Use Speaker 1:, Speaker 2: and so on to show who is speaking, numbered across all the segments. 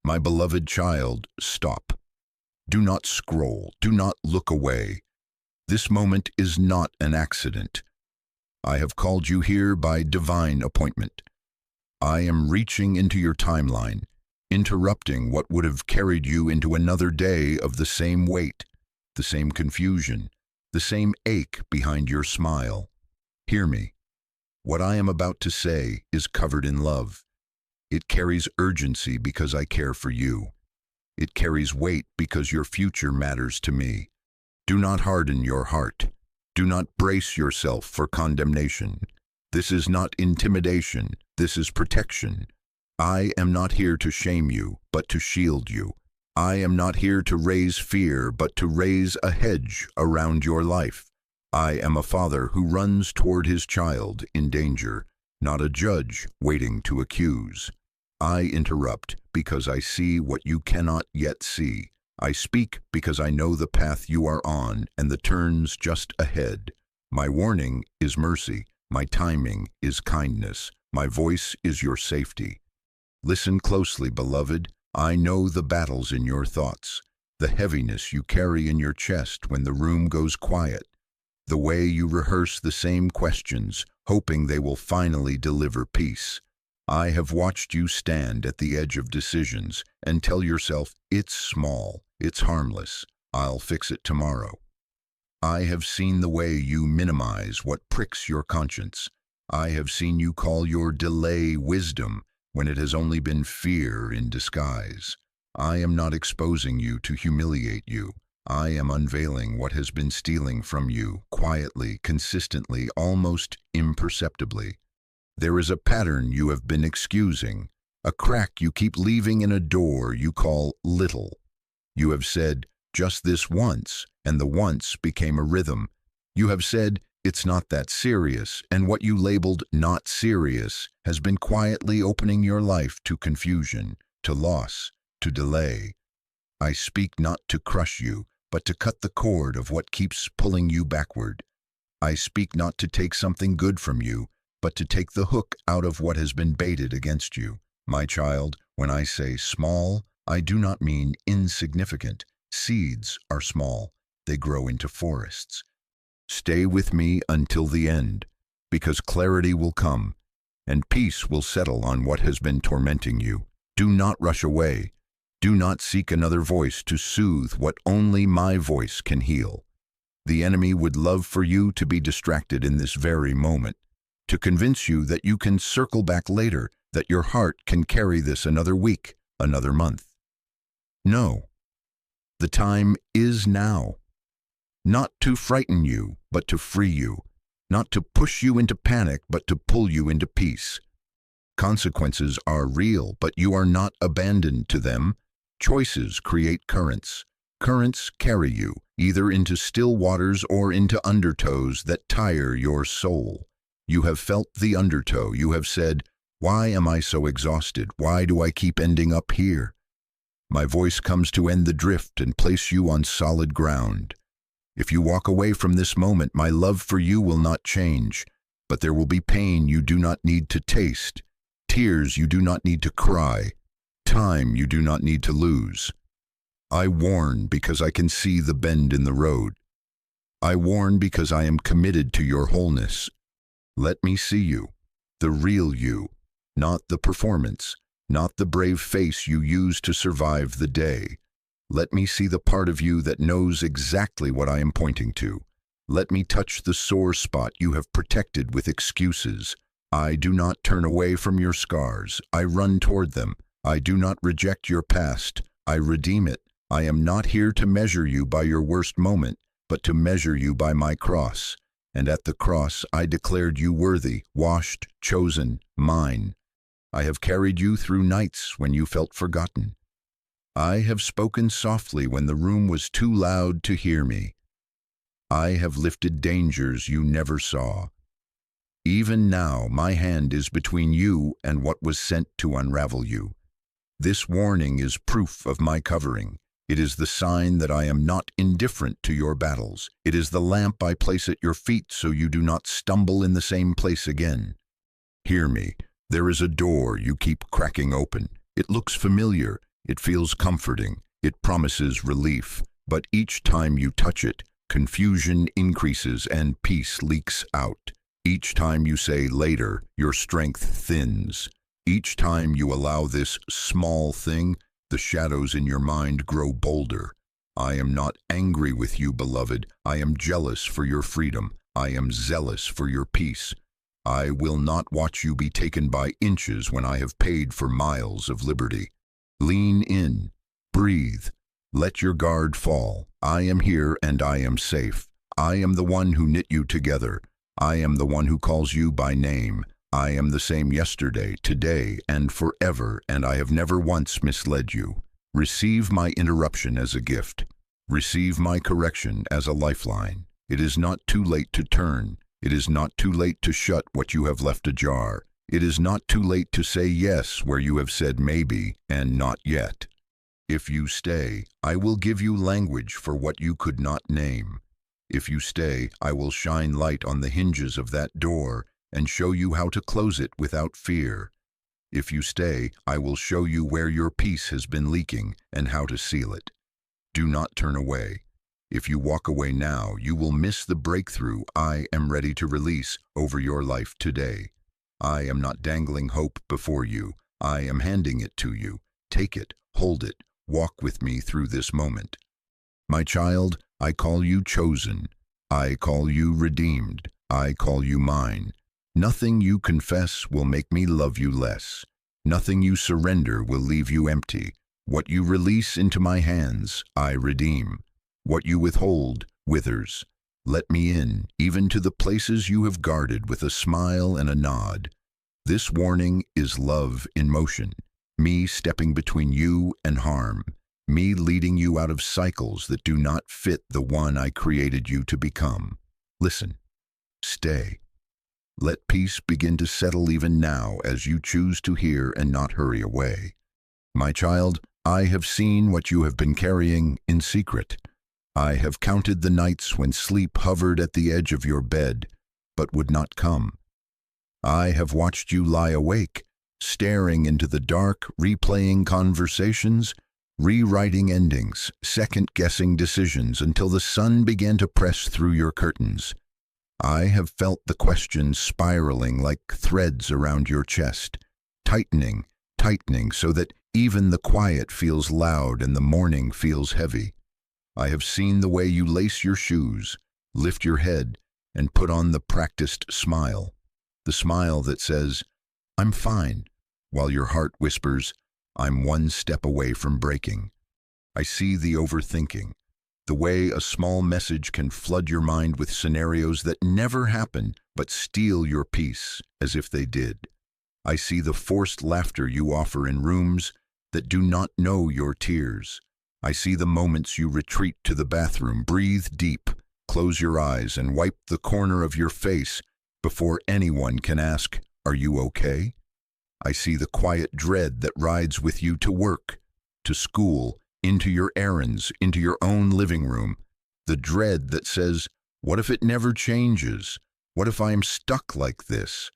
Speaker 1: My beloved child, stop. Do not scroll. Do not look away. This moment is not an accident. I have called you here by divine appointment. I am reaching into your timeline, interrupting what would have carried you into another day of the same weight, the same confusion, the same ache behind your smile. Hear me. What I am about to say is covered in love. It carries urgency because I care for you. It carries weight because your future matters to me. Do not harden your heart. Do not brace yourself for condemnation. This is not intimidation. This is protection. I am not here to shame you, but to shield you. I am not here to raise fear, but to raise a hedge around your life. I am a father who runs toward his child in danger, not a judge waiting to accuse. I interrupt because I see what you cannot yet see. I speak because I know the path you are on and the turns just ahead. My warning is mercy. My timing is kindness. My voice is your safety. Listen closely, beloved. I know the battles in your thoughts, the heaviness you carry in your chest when the room goes quiet, the way you rehearse the same questions, hoping they will finally deliver peace. I have watched you stand at the edge of decisions and tell yourself, it's small, it's harmless, I'll fix it tomorrow. I have seen the way you minimize what pricks your conscience. I have seen you call your delay wisdom when it has only been fear in disguise. I am not exposing you to humiliate you. I am unveiling what has been stealing from you, quietly, consistently, almost imperceptibly. There is a pattern you have been excusing, a crack you keep leaving in a door you call little. You have said, just this once, and the once became a rhythm. You have said, it's not that serious, and what you labeled not serious has been quietly opening your life to confusion, to loss, to delay. I speak not to crush you, but to cut the cord of what keeps pulling you backward. I speak not to take something good from you, but to take the hook out of what has been baited against you. My child, when I say small, I do not mean insignificant. Seeds are small. They grow into forests. Stay with me until the end, because clarity will come, and peace will settle on what has been tormenting you. Do not rush away. Do not seek another voice to soothe what only my voice can heal. The enemy would love for you to be distracted in this very moment, to convince you that you can circle back later, that your heart can carry this another week, another month. No, the time is now. Not to frighten you, but to free you. Not to push you into panic, but to pull you into peace. Consequences are real, but you are not abandoned to them. Choices create currents. Currents carry you, either into still waters or into undertows that tire your soul. You have felt the undertow. You have said, why am I so exhausted? Why do I keep ending up here? My voice comes to end the drift and place you on solid ground. If you walk away from this moment, my love for you will not change, but there will be pain you do not need to taste, tears you do not need to cry, time you do not need to lose. I warn because I can see the bend in the road. I warn because I am committed to your wholeness. Let me see you, the real you, not the performance, not the brave face you use to survive the day. Let me see the part of you that knows exactly what I am pointing to. Let me touch the sore spot you have protected with excuses. I do not turn away from your scars. I run toward them. I do not reject your past. I redeem it. I am not here to measure you by your worst moment, but to measure you by my cross. And at the cross I declared you worthy, washed, chosen, mine. I have carried you through nights when you felt forgotten. I have spoken softly when the room was too loud to hear me. I have lifted dangers you never saw. Even now, my hand is between you and what was sent to unravel you. This warning is proof of my covering. It is the sign that I am not indifferent to your battles. It is the lamp I place at your feet so you do not stumble in the same place again. Hear me. There is a door you keep cracking open. It looks familiar. It feels comforting. It promises relief. But each time you touch it, confusion increases and peace leaks out. Each time you say later, your strength thins. Each time you allow this small thing, the shadows in your mind grow bolder. I am not angry with you, beloved. I am jealous for your freedom. I am zealous for your peace. I will not watch you be taken by inches when I have paid for miles of liberty. Lean in. Breathe. Let your guard fall. I am here and I am safe. I am the one who knit you together. I am the one who calls you by name. I am the same yesterday, today, and forever, and I have never once misled you. Receive my interruption as a gift. Receive my correction as a lifeline. It is not too late to turn. It is not too late to shut what you have left ajar. It is not too late to say yes where you have said maybe and not yet. If you stay, I will give you language for what you could not name. If you stay, I will shine light on the hinges of that door and show you how to close it without fear. If you stay, I will show you where your peace has been leaking and how to seal it. Do not turn away. If you walk away now, you will miss the breakthrough I am ready to release over your life today. I am not dangling hope before you. I am handing it to you. Take it, hold it, walk with me through this moment. My child, I call you chosen. I call you redeemed. I call you mine. Nothing you confess will make me love you less. Nothing you surrender will leave you empty. What you release into my hands, I redeem. What you withhold withers. Let me in, even to the places you have guarded with a smile and a nod. This warning is love in motion. Me stepping between you and harm. Me leading you out of cycles that do not fit the one I created you to become. Listen. Stay. Let peace begin to settle even now as you choose to hear and not hurry away. My child, I have seen what you have been carrying in secret. I have counted the nights when sleep hovered at the edge of your bed, but would not come. I have watched you lie awake, staring into the dark, replaying conversations, rewriting endings, second-guessing decisions until the sun began to press through your curtains. I have felt the questions spiraling like threads around your chest, tightening so that even the quiet feels loud and the morning feels heavy. I have seen the way you lace your shoes, lift your head, and put on the practiced smile, the smile that says, "I'm fine," while your heart whispers, "I'm one step away from breaking." I see the overthinking, the way a small message can flood your mind with scenarios that never happen but steal your peace as if they did. I see the forced laughter you offer in rooms that do not know your tears. I see the moments you retreat to the bathroom, breathe deep, close your eyes, and wipe the corner of your face before anyone can ask, "Are you okay?" I see the quiet dread that rides with you to work, to school, into your errands, into your own living room. The dread that says, "What if it never changes? What if I am stuck like this?"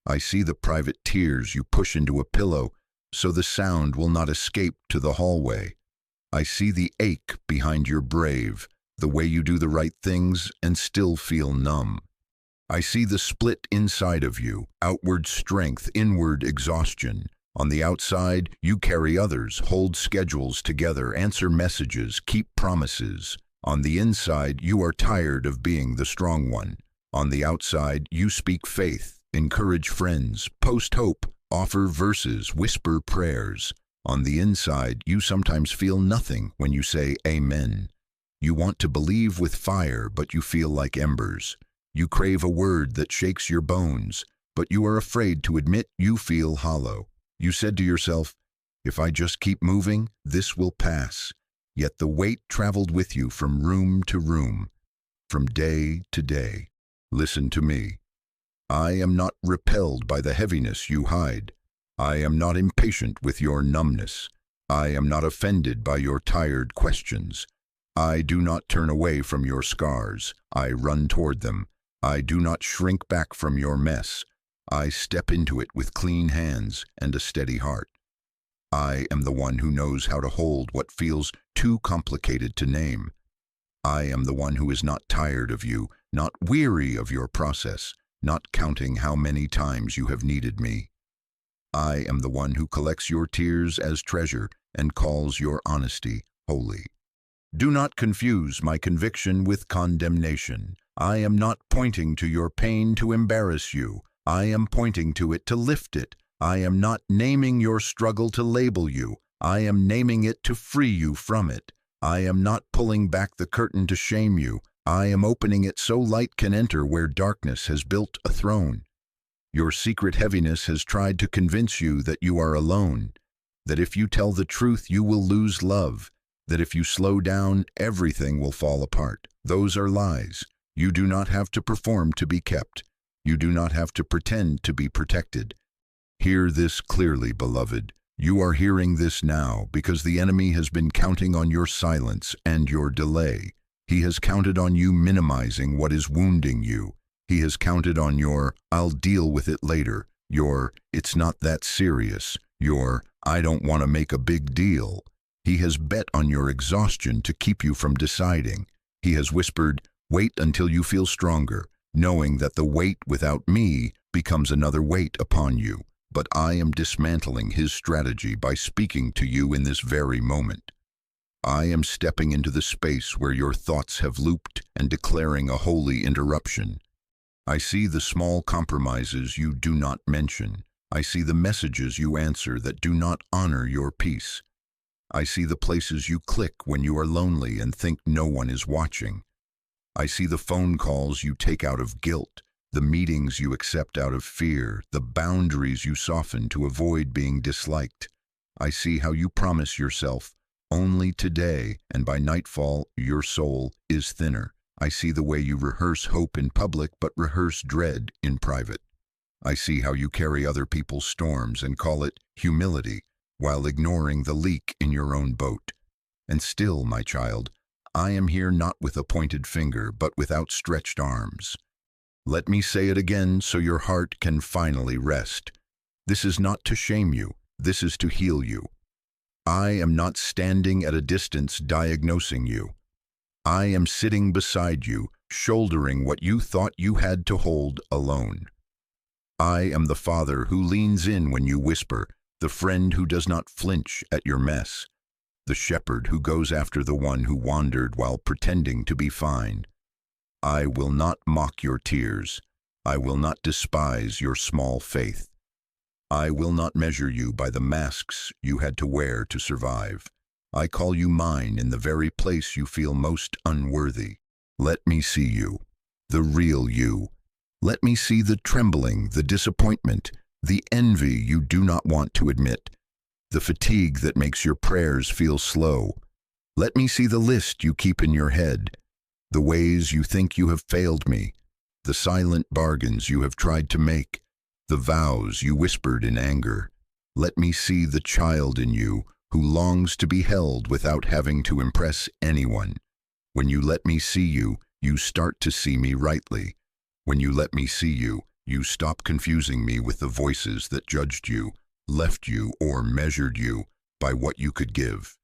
Speaker 1: I see the private tears you push into a pillow so the sound will not escape to the hallway. I see the ache behind your brave, the way you do the right things and still feel numb. I see the split inside of you, outward strength, inward exhaustion. On the outside, you carry others, hold schedules together, answer messages, keep promises. On the inside, you are tired of being the strong one. On the outside, you speak faith, encourage friends, post hope, offer verses, whisper prayers. On the inside, you sometimes feel nothing when you say amen. You want to believe with fire, but you feel like embers. You crave a word that shakes your bones, but you are afraid to admit you feel hollow. You said to yourself, "If I just keep moving, this will pass." Yet the weight traveled with you from room to room, from day to day. Listen to me. I am not repelled by the heaviness you hide. I am not impatient with your numbness. I am not offended by your tired questions. I do not turn away from your scars. I run toward them. I do not shrink back from your mess. I step into it with clean hands and a steady heart. I am the one who knows how to hold what feels too complicated to name. I am the one who is not tired of you, not weary of your process, not counting how many times you have needed me. I am the one who collects your tears as treasure and calls your honesty holy. Do not confuse my conviction with condemnation. I am not pointing to your pain to embarrass you. I am pointing to it to lift it. I am not naming your struggle to label you. I am naming it to free you from it. I am not pulling back the curtain to shame you. I am opening it so light can enter where darkness has built a throne. Your secret heaviness has tried to convince you that you are alone, that if you tell the truth you will lose love, that if you slow down everything will fall apart. Those are lies. You do not have to perform to be kept. You do not have to pretend to be protected. Hear this clearly, beloved. You are hearing this now because the enemy has been counting on your silence and your delay. He has counted on you minimizing what is wounding you. He has counted on your, "I'll deal with it later," your, "It's not that serious," your, "I don't want to make a big deal." He has bet on your exhaustion to keep you from deciding. He has whispered, "Wait until you feel stronger," knowing that the weight without me becomes another weight upon you. But I am dismantling his strategy by speaking to you in this very moment. I am stepping into the space where your thoughts have looped and declaring a holy interruption. I see the small compromises you do not mention. I see the messages you answer that do not honor your peace. I see the places you click when you are lonely and think no one is watching. I see the phone calls you take out of guilt, the meetings you accept out of fear, the boundaries you soften to avoid being disliked. I see how you promise yourself, "Only today," and by nightfall your soul is thinner. I see the way you rehearse hope in public but rehearse dread in private. I see how you carry other people's storms and call it humility while ignoring the leak in your own boat. And still, my child, I am here not with a pointed finger but with outstretched arms. Let me say it again so your heart can finally rest. This is not to shame you. This is to heal you. I am not standing at a distance diagnosing you. I am sitting beside you, shouldering what you thought you had to hold alone. I am the father who leans in when you whisper, the friend who does not flinch at your mess, the shepherd who goes after the one who wandered while pretending to be fine. I will not mock your tears. I will not despise your small faith. I will not measure you by the masks you had to wear to survive. I call you mine in the very place you feel most unworthy. Let me see you, the real you. Let me see the trembling, the disappointment, the envy you do not want to admit, the fatigue that makes your prayers feel slow. Let me see the list you keep in your head, the ways you think you have failed me, the silent bargains you have tried to make, the vows you whispered in anger. Let me see the child in you who longs to be held without having to impress anyone. When you let me see you, you start to see me rightly. When you let me see you, you stop confusing me with the voices that judged you, left you, or measured you by what you could give.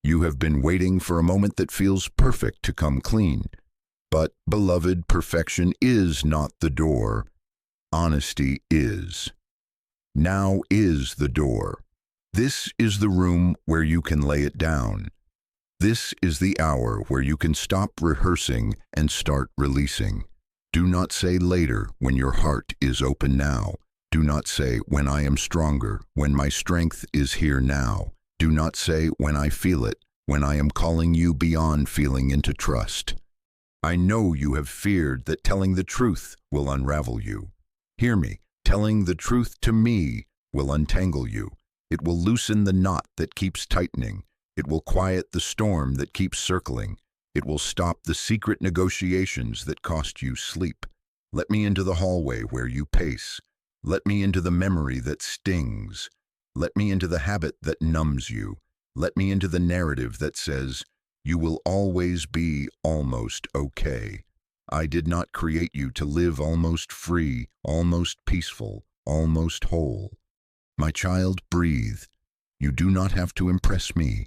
Speaker 1: You have been waiting for a moment that feels perfect to come clean. But, beloved, perfection is not the door. Honesty is. Now is the door. This is the room where you can lay it down. This is the hour where you can stop rehearsing and start releasing. Do not say later when your heart is open now. Do not say when I am stronger, when my strength is here now. Do not say when I feel it, when I am calling you beyond feeling into trust. I know you have feared that telling the truth will unravel you. Hear me, telling the truth to me will untangle you. It will loosen the knot that keeps tightening. It will quiet the storm that keeps circling. It will stop the secret negotiations that cost you sleep. Let me into the hallway where you pace. Let me into the memory that stings. Let me into the habit that numbs you. Let me into the narrative that says, you will always be almost okay. I did not create you to live almost free, almost peaceful, almost whole. My child, breathe. You do not have to impress me.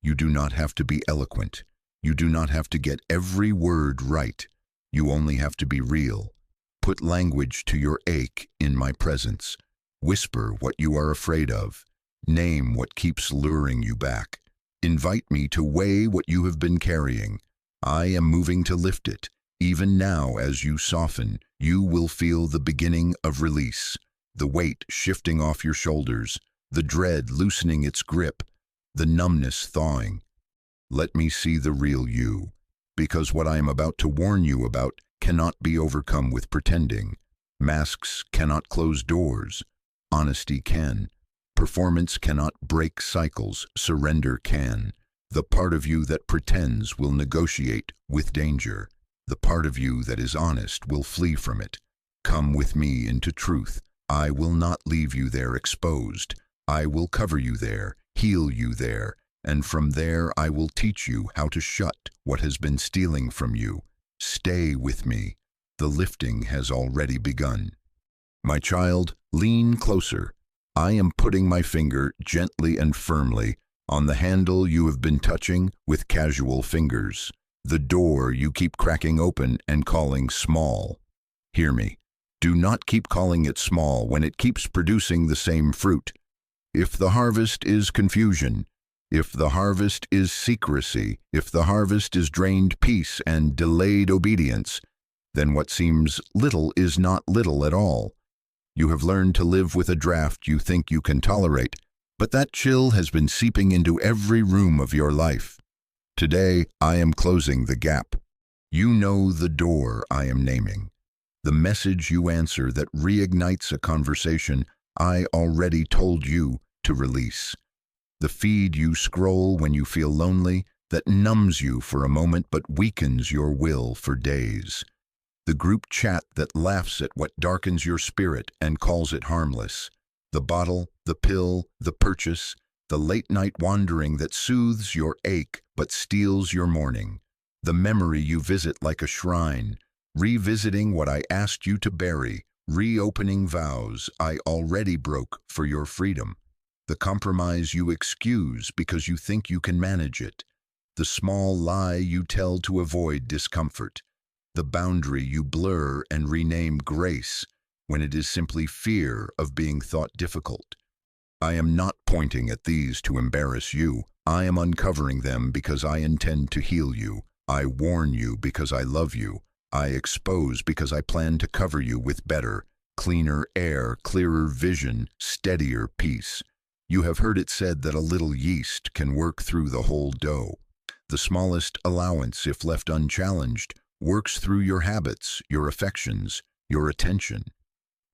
Speaker 1: You do not have to be eloquent. You do not have to get every word right. You only have to be real. Put language to your ache in my presence. Whisper what you are afraid of. Name what keeps luring you back. Invite me to weigh what you have been carrying. I am moving to lift it. Even now, as you soften, you will feel the beginning of release. The weight shifting off your shoulders. The dread loosening its grip. The numbness thawing. Let me see the real you, because what I am about to warn you about cannot be overcome with pretending. Masks cannot close doors. Honesty can. Performance cannot break cycles. Surrender can. The part of you that pretends will negotiate with danger. The part of you that is honest will flee from it. Come with me into truth. I will not leave you there exposed. I will cover you there, heal you there, and from there I will teach you how to shut what has been stealing from you. Stay with me. The lifting has already begun. My child, lean closer. I am putting my finger gently and firmly on the handle you have been touching with casual fingers, the door you keep cracking open and calling small. Hear me. Do not keep calling it small when it keeps producing the same fruit. If the harvest is confusion, if the harvest is secrecy, if the harvest is drained peace and delayed obedience, then what seems little is not little at all. You have learned to live with a draft you think you can tolerate, but that chill has been seeping into every room of your life. Today, I am closing the gap. You know the door I am naming. The message you answer that reignites a conversation I already told you to release. The feed you scroll when you feel lonely that numbs you for a moment but weakens your will for days. The group chat that laughs at what darkens your spirit and calls it harmless. The bottle, the pill, the purchase, the late-night wandering that soothes your ache but steals your morning. The memory you visit like a shrine, revisiting what I asked you to bury, reopening vows I already broke for your freedom. The compromise you excuse because you think you can manage it. The small lie you tell to avoid discomfort. The boundary you blur and rename grace when it is simply fear of being thought difficult. I am not pointing at these to embarrass you. I am uncovering them because I intend to heal you. I warn you because I love you. I expose because I plan to cover you with better, cleaner air, clearer vision, steadier peace. You have heard it said that a little yeast can work through the whole dough. The smallest allowance, if left unchallenged, works through your habits, your affections, your attention.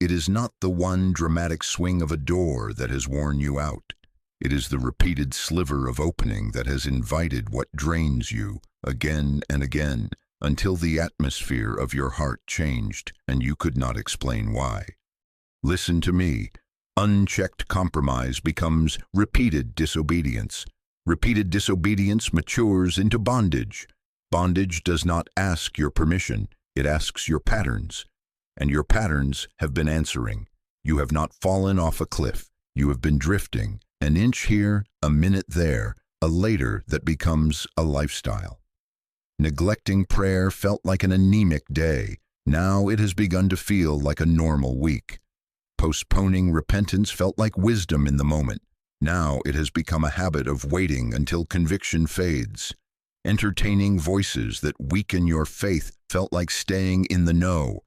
Speaker 1: It is not the one dramatic swing of a door that has worn you out. It is the repeated sliver of opening that has invited what drains you again and again until the atmosphere of your heart changed and you could not explain why. Listen to me. Unchecked compromise becomes repeated disobedience. Repeated disobedience matures into bondage. Bondage does not ask your permission, it asks your patterns. And your patterns have been answering. You have not fallen off a cliff. You have been drifting, an inch here, a minute there, a later that becomes a lifestyle. Neglecting prayer felt like an anemic day. Now it has begun to feel like a normal week. Postponing repentance felt like wisdom in the moment. Now it has become a habit of waiting until conviction fades. Entertaining voices that weaken your faith felt like staying in the know.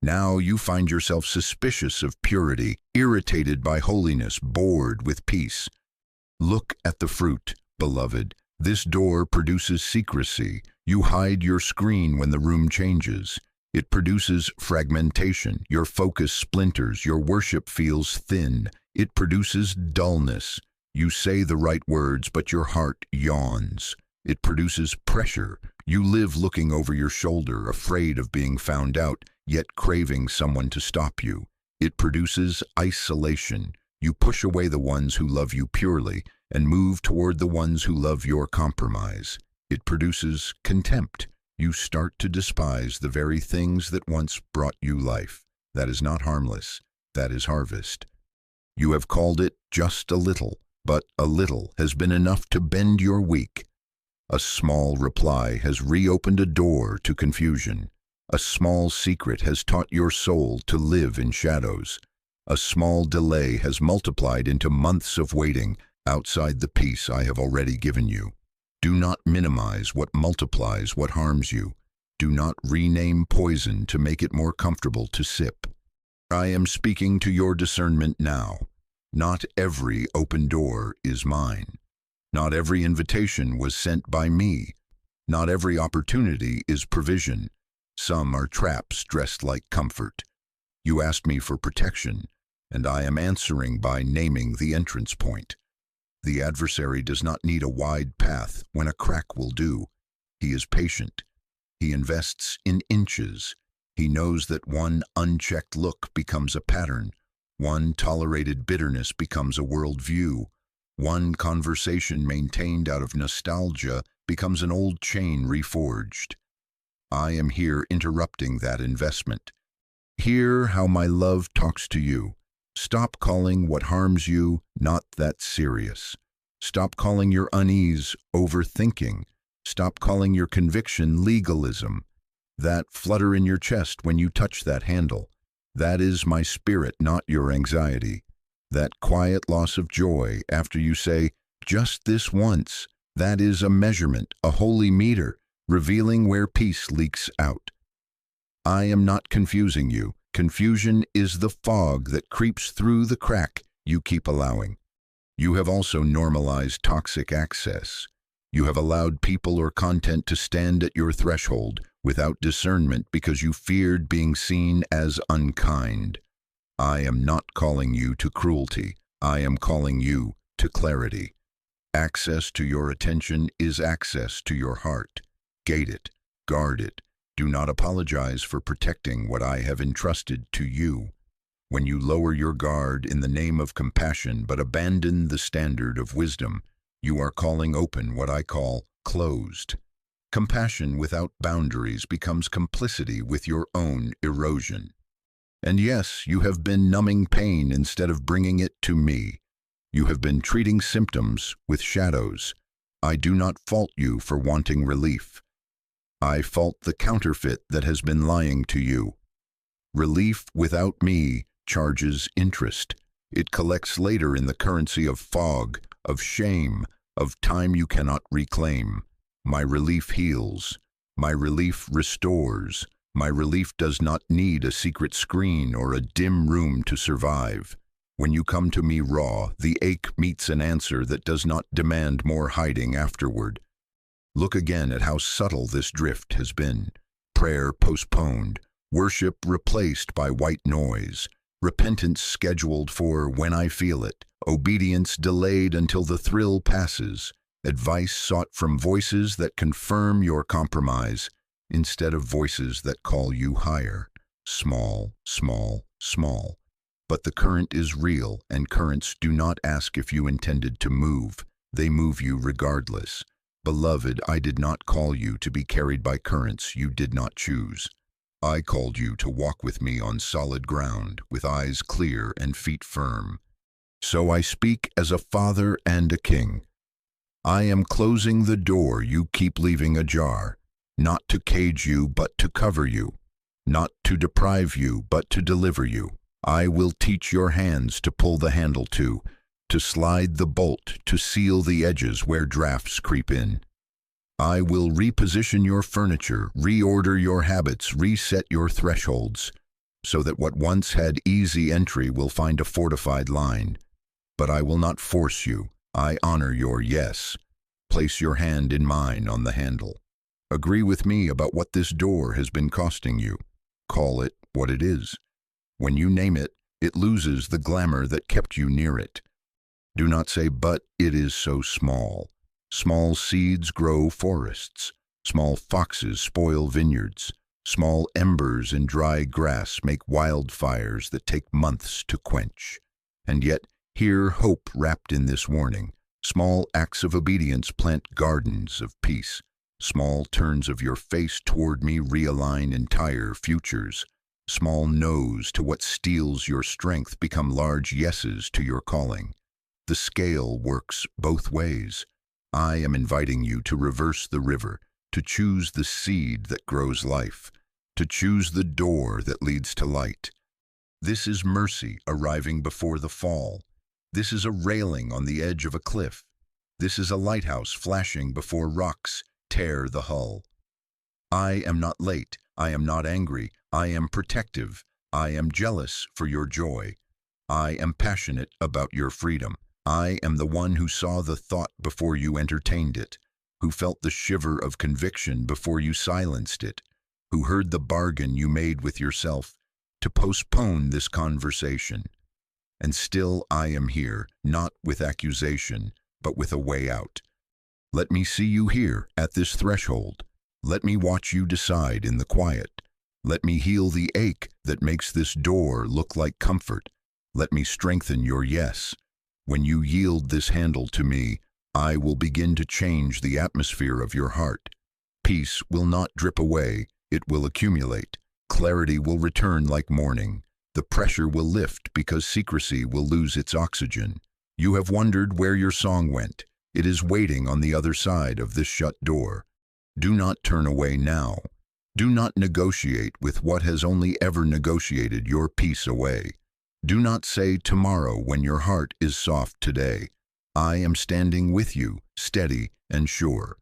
Speaker 1: Now you find yourself suspicious of purity, irritated by holiness, bored with peace. Look at the fruit, beloved. This door produces secrecy. You hide your screen when the room changes. It produces fragmentation. Your focus splinters. Your worship feels thin. It produces dullness. You say the right words, but your heart yawns. It produces pressure. You live looking over your shoulder, afraid of being found out, yet craving someone to stop you. It produces isolation. You push away the ones who love you purely and move toward the ones who love your compromise. It produces contempt. You start to despise the very things that once brought you life. That is not harmless. That is harvest. You have called it just a little. but a little has been enough to bend your weak. A small reply has reopened a door to confusion. A small secret has taught your soul to live in shadows. A small delay has multiplied into months of waiting outside the peace I have already given you. Do not minimize what multiplies what harms you. Do not rename poison to make it more comfortable to sip. I am speaking to your discernment now. Not every open door is mine. Not every invitation was sent by me. Not every opportunity is provision. Some are traps dressed like comfort. You asked me for protection, and I am answering by naming the entrance point. The adversary does not need a wide path when a crack will do. He is patient. He invests in inches. He knows that one unchecked look becomes a pattern. One tolerated bitterness becomes a worldview. One conversation maintained out of nostalgia becomes an old chain reforged. I am here interrupting that investment. Hear how my love talks to you. Stop calling what harms you not that serious. Stop calling your unease overthinking. Stop calling your conviction legalism. That flutter in your chest when you touch that handle, that is my spirit, not your anxiety. That quiet loss of joy after you say, just this once, that is a measurement, a holy meter, revealing where peace leaks out. I am not confusing you. Confusion is the fog that creeps through the crack you keep allowing. You have also normalized toxic access. You have allowed people or content to stand at your threshold without discernment because you feared being seen as unkind. I am not calling you to cruelty. I am calling you to clarity. Access to your attention is access to your heart. Gate it. Guard it. Do not apologize for protecting what I have entrusted to you. When you lower your guard in the name of compassion but abandon the standard of wisdom, you are calling open what I call closed. Compassion without boundaries becomes complicity with your own erosion. And yes, you have been numbing pain instead of bringing it to me. You have been treating symptoms with shadows. I do not fault you for wanting relief. I fault the counterfeit that has been lying to you. Relief without me charges interest. It collects later in the currency of fog, of shame, of time you cannot reclaim. My relief heals. My relief restores. My relief does not need a secret screen or a dim room to survive. When you come to me raw, the ache meets an answer that does not demand more hiding afterward. Look again at how subtle this drift has been. Prayer postponed, worship replaced by white noise, repentance scheduled for when I feel it, obedience delayed until the thrill passes, advice sought from voices that confirm your compromise instead of voices that call you higher. Small, small, small. But the current is real, and currents do not ask if you intended to move. They move you regardless. Beloved, I did not call you to be carried by currents you did not choose. I called you to walk with me on solid ground, with eyes clear and feet firm. So I speak as a father and a king. I am closing the door you keep leaving ajar, not to cage you but to cover you, not to deprive you but to deliver you. I will teach your hands to pull the handle to slide the bolt, to seal the edges where drafts creep in. I will reposition your furniture, reorder your habits, reset your thresholds, so that what once had easy entry will find a fortified line. But I will not force you. I honor your yes. Place your hand in mine on the handle. Agree with me about what this door has been costing you. Call it what it is. When you name it, it loses the glamour that kept you near it. Do not say, but it is so small. Small seeds grow forests. Small foxes spoil vineyards. Small embers in dry grass make wildfires that take months to quench. And yet, hear hope wrapped in this warning. Small acts of obedience plant gardens of peace. Small turns of your face toward me realign entire futures. Small no's to what steals your strength become large yeses to your calling. The scale works both ways. I am inviting you to reverse the river, to choose the seed that grows life, to choose the door that leads to light. This is mercy arriving before the fall. This is a railing on the edge of a cliff. This is a lighthouse flashing before rocks tear the hull. I am not late. I am not angry. I am protective. I am jealous for your joy. I am passionate about your freedom. I am the one who saw the thought before you entertained it, who felt the shiver of conviction before you silenced it, who heard the bargain you made with yourself to postpone this conversation. And still I am here, not with accusation, but with a way out. Let me see you here at this threshold. Let me watch you decide in the quiet. Let me heal the ache that makes this door look like comfort. Let me strengthen your yes. When you yield this handle to me, I will begin to change the atmosphere of your heart. Peace will not drip away, it will accumulate. Clarity will return like morning. The pressure will lift because secrecy will lose its oxygen. You have wondered where your song went. It is waiting on the other side of this shut door. Do not turn away now. Do not negotiate with what has only ever negotiated your peace away. Do not say tomorrow when your heart is soft today. I am standing with you, steady and sure.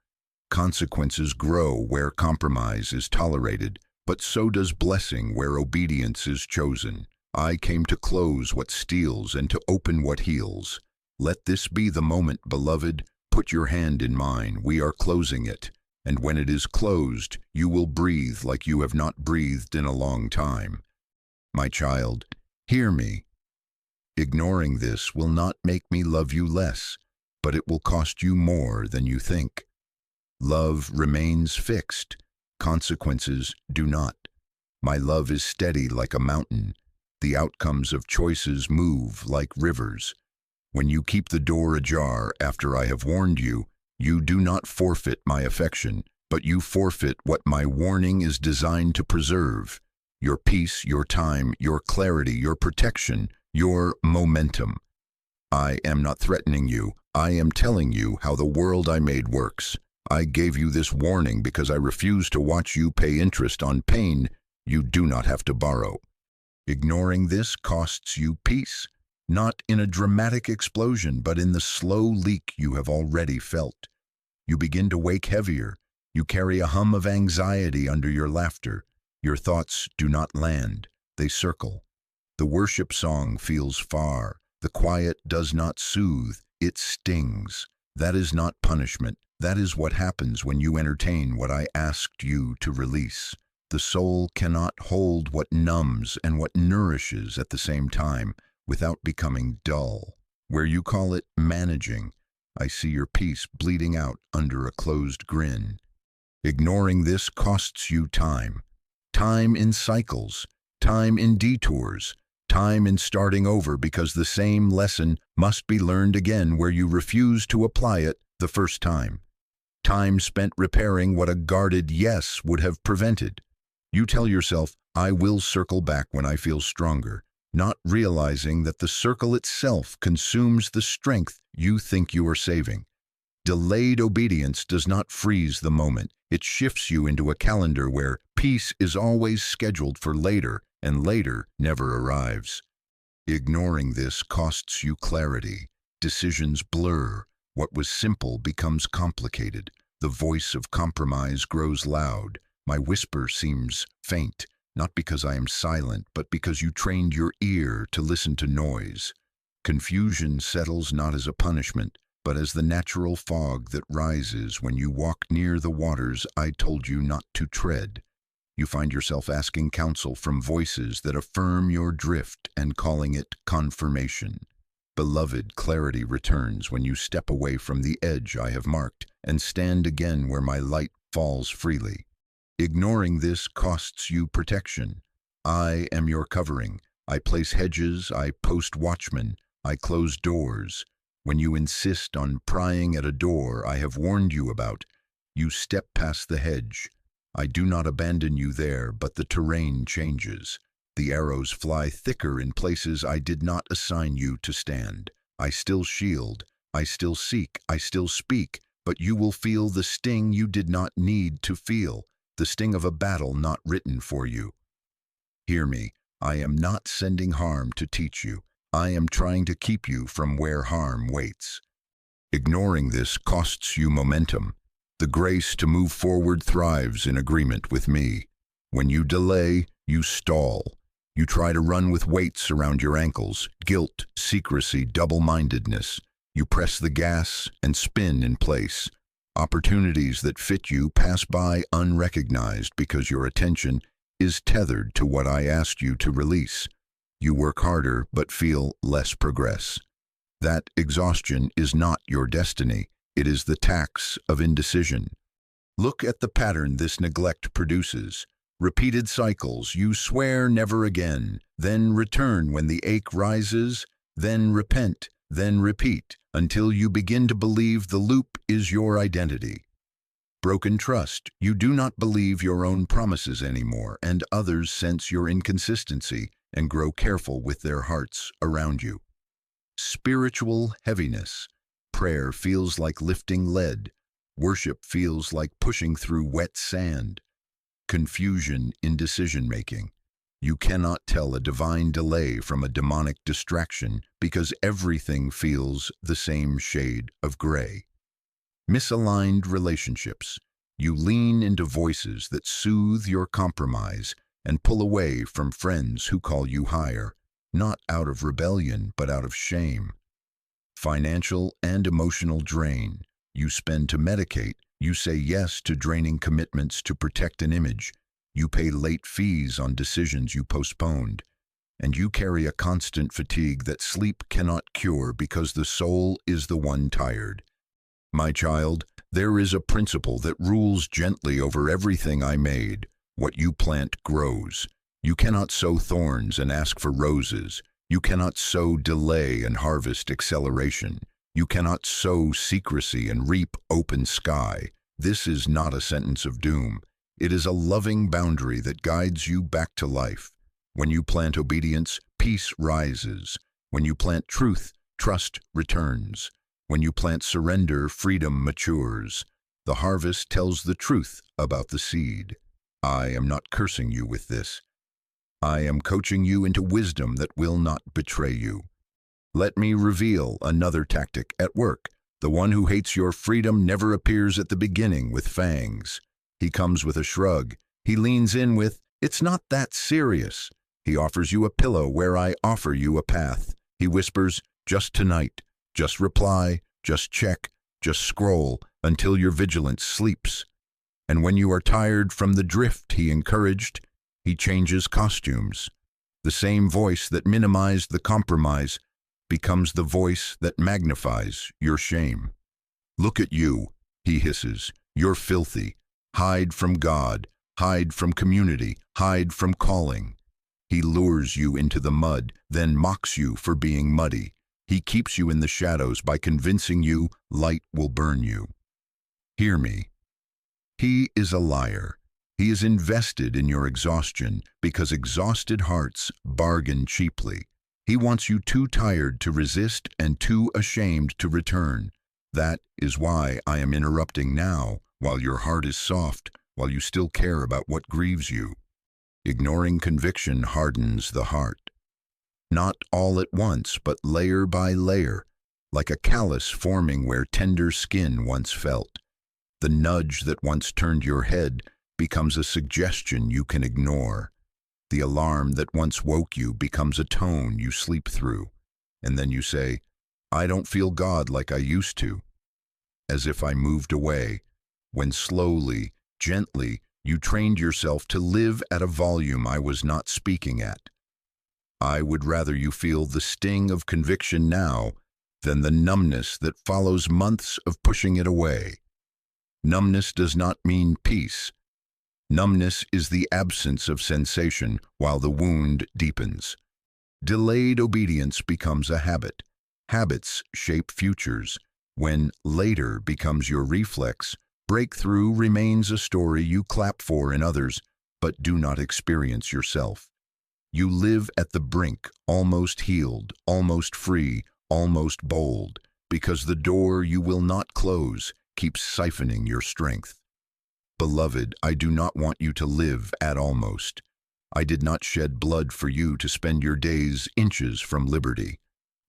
Speaker 1: Consequences grow where compromise is tolerated, but so does blessing where obedience is chosen. I came to close what steals and to open what heals. Let this be the moment, beloved. Put your hand in mine. We are closing it. And when it is closed, you will breathe like you have not breathed in a long time. My child, hear me. Ignoring this will not make me love you less, but it will cost you more than you think. Love remains fixed. Consequences do not. My love is steady like a mountain. The outcomes of choices move like rivers. When you keep the door ajar after I have warned you, you do not forfeit my affection, but you forfeit what my warning is designed to preserve. Your peace, your time, your clarity, your protection, your momentum. I am not threatening you. I am telling you how the world I made works. I gave you this warning because I refuse to watch you pay interest on pain you do not have to borrow. Ignoring this costs you peace, not in a dramatic explosion, but in the slow leak you have already felt. You begin to wake heavier. You carry a hum of anxiety under your laughter. Your thoughts do not land. They circle. The worship song feels far. The quiet does not soothe. It stings. That is not punishment. That is what happens when you entertain what I asked you to release. The soul cannot hold what numbs and what nourishes at the same time without becoming dull. Where you call it managing, I see your peace bleeding out under a closed grin. Ignoring this costs you time. Time in cycles, time in detours, time in starting over because the same lesson must be learned again where you refuse to apply it the first time. Time spent repairing what a guarded yes would have prevented. You tell yourself, I will circle back when I feel stronger, not realizing that the circle itself consumes the strength you think you are saving. Delayed obedience does not freeze the moment. It shifts you into a calendar where peace is always scheduled for later, and later never arrives. Ignoring this costs you clarity. Decisions blur. What was simple becomes complicated. The voice of compromise grows loud. My whisper seems faint, not because I am silent, but because you trained your ear to listen to noise. Confusion settles not as a punishment, but as the natural fog that rises when you walk near the waters I told you not to tread. You find yourself asking counsel from voices that affirm your drift and calling it confirmation. Beloved, clarity returns when you step away from the edge I have marked and stand again where my light falls freely. Ignoring this costs you protection. I am your covering. I place hedges, I post watchmen, I close doors. When you insist on prying at a door I have warned you about, you step past the hedge. I do not abandon you there, but the terrain changes. The arrows fly thicker in places I did not assign you to stand. I still shield, I still seek, I still speak, but you will feel the sting you did not need to feel, the sting of a battle not written for you. Hear me, I am not sending harm to teach you. I am trying to keep you from where harm waits. Ignoring this costs you momentum. The grace to move forward thrives in agreement with me. When you delay, you stall. You try to run with weights around your ankles, guilt, secrecy, double-mindedness. You press the gas and spin in place. Opportunities that fit you pass by unrecognized because your attention is tethered to what I asked you to release. You work harder but feel less progress. That exhaustion is not your destiny. It is the tax of indecision. Look at the pattern this neglect produces. Repeated cycles. You swear never again, then return when the ache rises, then repent, then repeat, until you begin to believe the loop is your identity. Broken trust. You do not believe your own promises anymore, and others sense your inconsistency and grow careful with their hearts around you. Spiritual heaviness. Prayer feels like lifting lead. Worship feels like pushing through wet sand. Confusion in decision-making. You cannot tell a divine delay from a demonic distraction because everything feels the same shade of gray. Misaligned relationships. You lean into voices that soothe your compromise and pull away from friends who call you higher, not out of rebellion but out of shame. Financial and emotional drain. You spend to medicate. You say yes to draining commitments to protect an image. You pay late fees on decisions you postponed. And you carry a constant fatigue that sleep cannot cure because the soul is the one tired. My child, there is a principle that rules gently over everything I made. What you plant grows. You cannot sow thorns and ask for roses. You cannot sow delay and harvest acceleration. You cannot sow secrecy and reap open sky. This is not a sentence of doom. It is a loving boundary that guides you back to life. When you plant obedience, peace rises. When you plant truth, trust returns. When you plant surrender, freedom matures. The harvest tells the truth about the seed. I am not cursing you with this. I am coaching you into wisdom that will not betray you. Let me reveal another tactic at work. The one who hates your freedom never appears at the beginning with fangs. He comes with a shrug. He leans in with, "It's not that serious." He offers you a pillow where I offer you a path. He whispers, "Just tonight. Just reply, just check, just scroll, until your vigilance sleeps." And when you are tired from the drift he encouraged, he changes costumes. The same voice that minimized the compromise becomes the voice that magnifies your shame. "Look at you," he hisses. "You're filthy. Hide from God, hide from community, hide from calling." He lures you into the mud, then mocks you for being muddy. He keeps you in the shadows by convincing you light will burn you. Hear me. He is a liar. He is invested in your exhaustion because exhausted hearts bargain cheaply. He wants you too tired to resist and too ashamed to return. That is why I am interrupting now, while your heart is soft, while you still care about what grieves you. Ignoring conviction hardens the heart. Not all at once, but layer by layer, like a callus forming where tender skin once felt. The nudge that once turned your head becomes a suggestion you can ignore. The alarm that once woke you becomes a tone you sleep through. And then you say, "I don't feel God like I used to," as if I moved away, when slowly, gently, you trained yourself to live at a volume I was not speaking at. I would rather you feel the sting of conviction now than the numbness that follows months of pushing it away. Numbness does not mean peace. Numbness is the absence of sensation while the wound deepens. Delayed obedience becomes a habit. Habits shape futures. When later becomes your reflex, breakthrough remains a story you clap for in others, but do not experience yourself. You live at the brink, almost healed, almost free, almost bold, because the door you will not close keeps siphoning your strength. Beloved, I do not want you to live at almost. I did not shed blood for you to spend your days inches from liberty.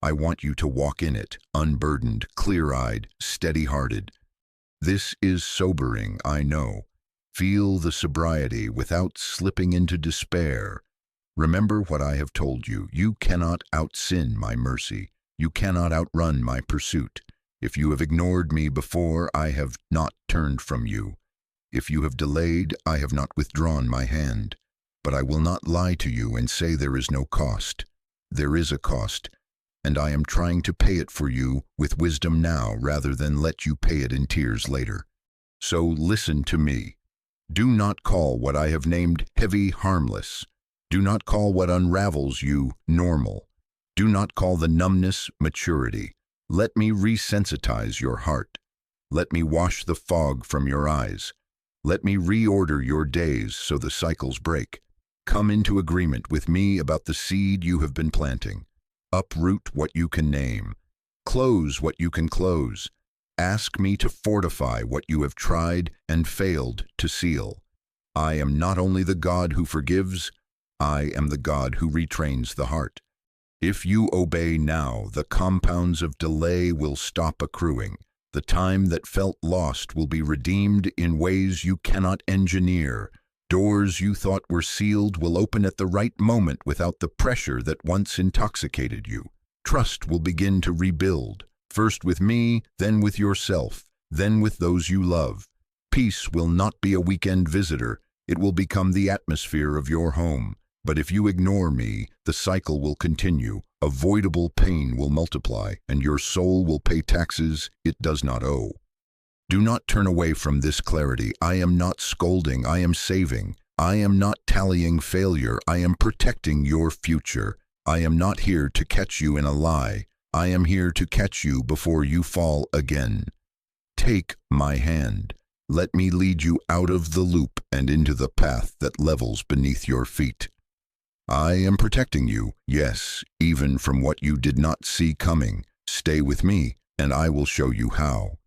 Speaker 1: I want you to walk in it, unburdened, clear-eyed, steady-hearted. This is sobering, I know. Feel the sobriety without slipping into despair. Remember what I have told you. You cannot out-sin my mercy. You cannot outrun my pursuit. If you have ignored me before, I have not turned from you. If you have delayed, I have not withdrawn my hand. But I will not lie to you and say there is no cost. There is a cost, and I am trying to pay it for you with wisdom now rather than let you pay it in tears later. So listen to me. Do not call what I have named heavy harmless. Do not call what unravels you normal. Do not call the numbness maturity. Let me resensitize your heart. Let me wash the fog from your eyes. Let me reorder your days so the cycles break. Come into agreement with me about the seed you have been planting. Uproot what you can name. Close what you can close. Ask me to fortify what you have tried and failed to seal. I am not only the God who forgives, I am the God who retrains the heart. If you obey now, the compounds of delay will stop accruing. The time that felt lost will be redeemed in ways you cannot engineer. Doors you thought were sealed will open at the right moment without the pressure that once intoxicated you. Trust will begin to rebuild, first with me, then with yourself, then with those you love. Peace will not be a weekend visitor. It will become the atmosphere of your home. But if you ignore me, the cycle will continue. Avoidable pain will multiply, and your soul will pay taxes it does not owe. Do not turn away from this clarity. I am not scolding, I am saving. I am not tallying failure, I am protecting your future. I am not here to catch you in a lie. I am here to catch you before you fall again. Take my hand. Let me lead you out of the loop and into the path that levels beneath your feet. I am protecting you, yes, even from what you did not see coming. Stay with me, and I will show you how.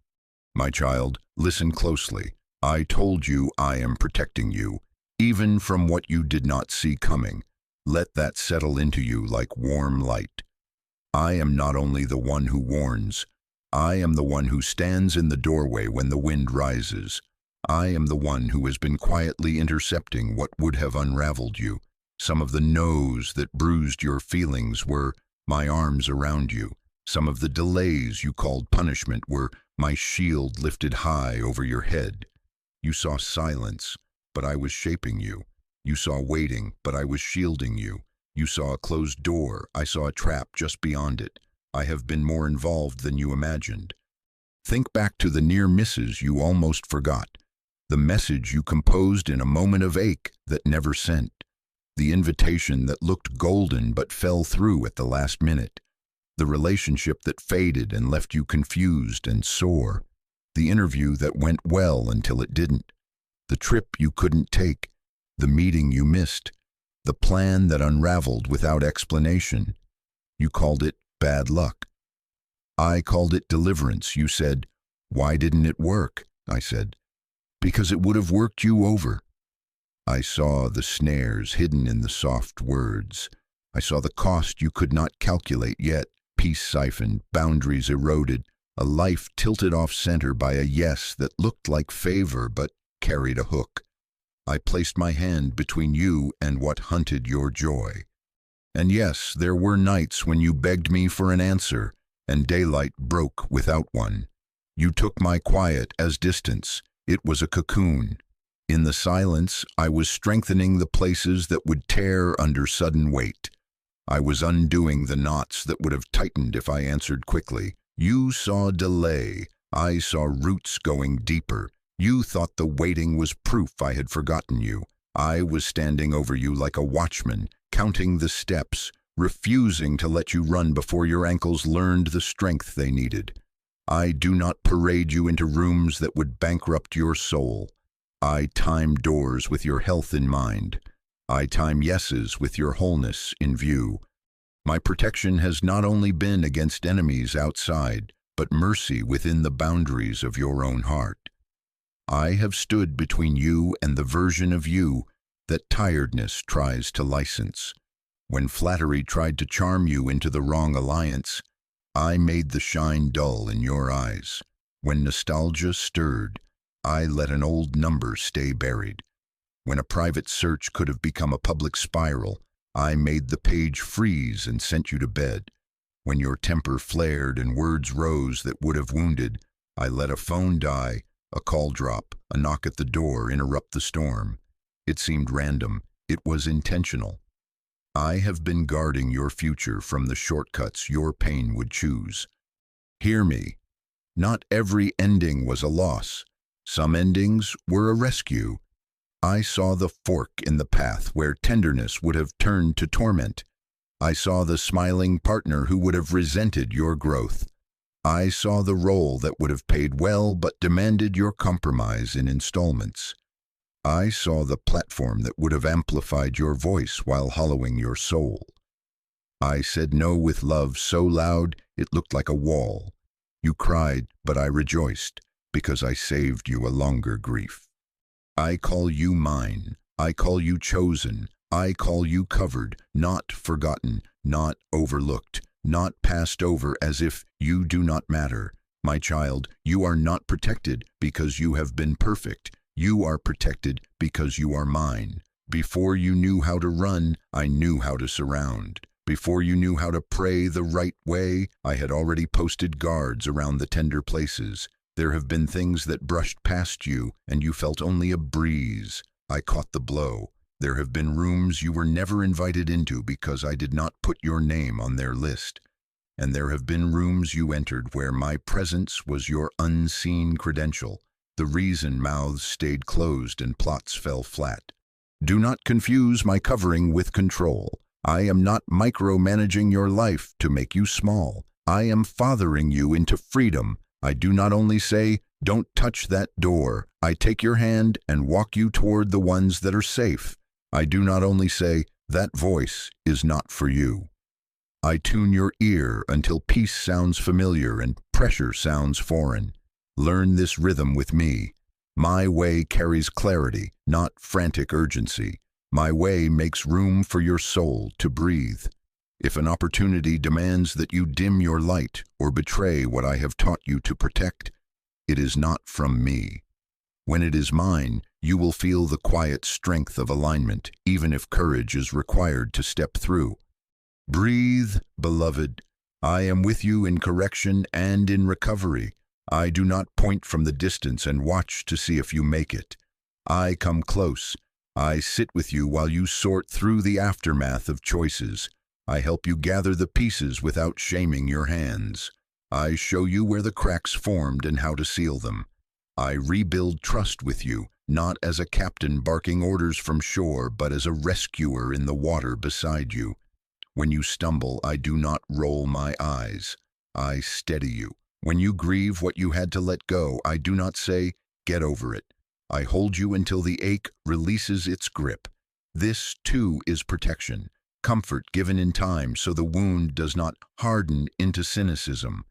Speaker 1: My child, listen closely. I told you I am protecting you, even from what you did not see coming. Let that settle into you like warm light. I am not only the one who warns. I am the one who stands in the doorway when the wind rises. I am the one who has been quietly intercepting what would have unraveled you. Some of the no's that bruised your feelings were my arms around you. Some of the delays you called punishment were my shield lifted high over your head. You saw silence, but I was shaping you. You saw waiting, but I was shielding you. You saw a closed door. I saw a trap just beyond it. I have been more involved than you imagined. Think back to the near misses you almost forgot. The message you composed in a moment of ache that never sent. The invitation that looked golden but fell through at the last minute. The relationship that faded and left you confused and sore. The interview that went well until it didn't. The trip you couldn't take. The meeting you missed. The plan that unraveled without explanation. You called it bad luck. I called it deliverance. You said, "Why didn't it work?" I said, "Because it would have worked you over." I saw the snares hidden in the soft words. I saw the cost you could not calculate yet, peace siphoned, boundaries eroded, a life tilted off center by a yes that looked like favor but carried a hook. I placed my hand between you and what hunted your joy. And yes, there were nights when you begged me for an answer, and daylight broke without one. You took my quiet as distance. It was a cocoon. In the silence, I was strengthening the places that would tear under sudden weight. I was undoing the knots that would have tightened if I answered quickly. You saw delay. I saw roots going deeper. You thought the waiting was proof I had forgotten you. I was standing over you like a watchman, counting the steps, refusing to let you run before your ankles learned the strength they needed. I do not parade you into rooms that would bankrupt your soul. I time doors with your health in mind. I time yeses with your wholeness in view. My protection has not only been against enemies outside, but mercy within the boundaries of your own heart. I have stood between you and the version of you that tiredness tries to license. When flattery tried to charm you into the wrong alliance, I made the shine dull in your eyes. When nostalgia stirred, I let an old number stay buried. When a private search could have become a public spiral, I made the page freeze and sent you to bed. When your temper flared and words rose that would have wounded, I let a phone die, a call drop, a knock at the door interrupt the storm. It seemed random. It was intentional. I have been guarding your future from the shortcuts your pain would choose. Hear me. Not every ending was a loss. Some endings were a rescue. I saw the fork in the path where tenderness would have turned to torment. I saw the smiling partner who would have resented your growth. I saw the role that would have paid well but demanded your compromise in installments. I saw the platform that would have amplified your voice while hollowing your soul. I said no with love so loud it looked like a wall. You cried, but I rejoiced, because I saved you a longer grief. I call you mine. I call you chosen. I call you covered, not forgotten, not overlooked, not passed over as if you do not matter. My child, you are not protected because you have been perfect. You are protected because you are mine. Before you knew how to run, I knew how to surround. Before you knew how to pray the right way, I had already posted guards around the tender places. There have been things that brushed past you, and you felt only a breeze. I caught the blow. There have been rooms you were never invited into because I did not put your name on their list. And there have been rooms you entered where my presence was your unseen credential, the reason mouths stayed closed and plots fell flat. Do not confuse my covering with control. I am not micromanaging your life to make you small. I am fathering you into freedom. I do not only say, don't touch that door. I take your hand and walk you toward the ones that are safe. I do not only say, that voice is not for you. I tune your ear until peace sounds familiar and pressure sounds foreign. Learn this rhythm with me. My way carries clarity, not frantic urgency. My way makes room for your soul to breathe. If an opportunity demands that you dim your light or betray what I have taught you to protect, it is not from me. When it is mine, you will feel the quiet strength of alignment, even if courage is required to step through. Breathe, beloved. I am with you in correction and in recovery. I do not point from the distance and watch to see if you make it. I come close. I sit with you while you sort through the aftermath of choices. I help you gather the pieces without shaming your hands. I show you where the cracks formed and how to seal them. I rebuild trust with you, not as a captain barking orders from shore, but as a rescuer in the water beside you. When you stumble, I do not roll my eyes. I steady you. When you grieve what you had to let go, I do not say, get over it. I hold you until the ache releases its grip. This, too, is protection, comfort given in time so the wound does not harden into cynicism.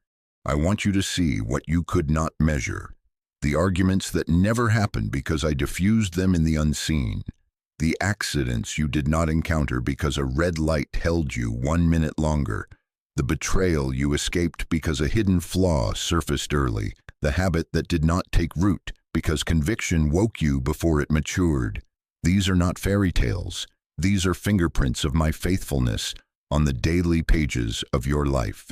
Speaker 1: I want you to see what you could not measure. The arguments that never happened because I diffused them in the unseen. The accidents you did not encounter because a red light held you 1 minute longer. The betrayal you escaped because a hidden flaw surfaced early. The habit that did not take root because conviction woke you before it matured. These are not fairy tales. These are fingerprints of my faithfulness on the daily pages of your life.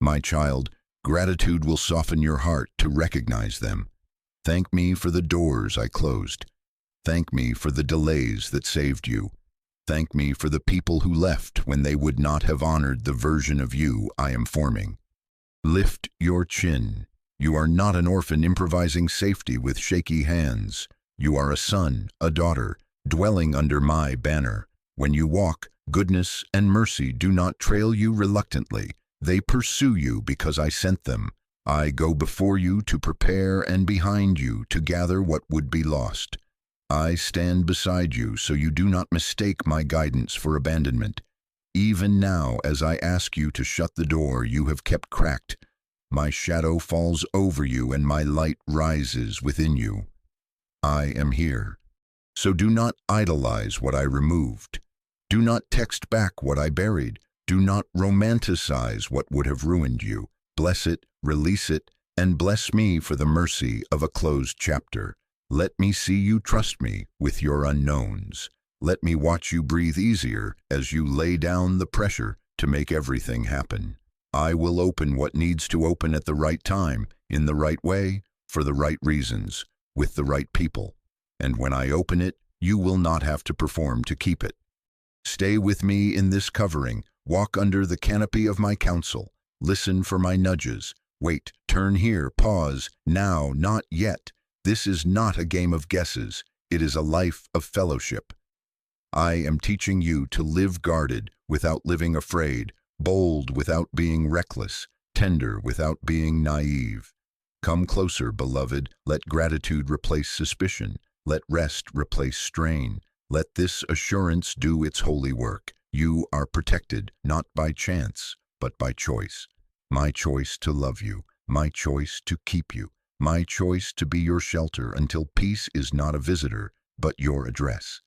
Speaker 1: My child, gratitude will soften your heart to recognize them. Thank me for the doors I closed. Thank me for the delays that saved you. Thank me for the people who left when they would not have honored the version of you I am forming. Lift your chin. You are not an orphan improvising safety with shaky hands. You are a son, a daughter, dwelling under my banner. When you walk, goodness and mercy do not trail you reluctantly. They pursue you because I sent them. I go before you to prepare and behind you to gather what would be lost. I stand beside you so you do not mistake my guidance for abandonment. Even now, as I ask you to shut the door you have kept cracked, my shadow falls over you and my light rises within you. I am here. So do not idolize what I removed. Do not text back what I buried. Do not romanticize what would have ruined you. Bless it, release it, and bless me for the mercy of a closed chapter. Let me see you trust me with your unknowns. Let me watch you breathe easier as you lay down the pressure to make everything happen. I will open what needs to open at the right time, in the right way, for the right reasons, with the right people. And when I open it, you will not have to perform to keep it. Stay with me in this covering. Walk under the canopy of my counsel. Listen for my nudges. Wait, turn here, pause, now, not yet. This is not a game of guesses. It is a life of fellowship. I am teaching you to live guarded without living afraid, bold without being reckless, tender without being naive. Come closer, beloved. Let gratitude replace suspicion. Let rest replace strain. Let this assurance do its holy work. You are protected, not by chance, but by choice. My choice to love you, my choice to keep you, my choice to be your shelter until peace is not a visitor, but your address.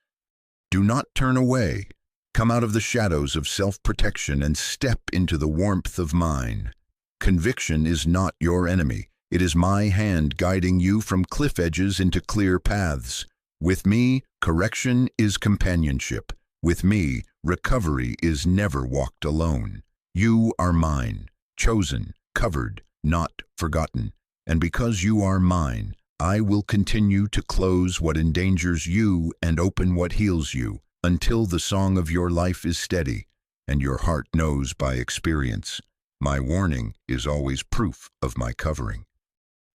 Speaker 1: Do not turn away. Come out of the shadows of self-protection and step into the warmth of mine. Conviction is not your enemy. It is my hand guiding you from cliff edges into clear paths. With me, correction is companionship. With me, recovery is never walked alone. You are mine, chosen, covered, not forgotten. And because you are mine, I will continue to close what endangers you and open what heals you, until the song of your life is steady, and your heart knows by experience. My warning is always proof of my covering.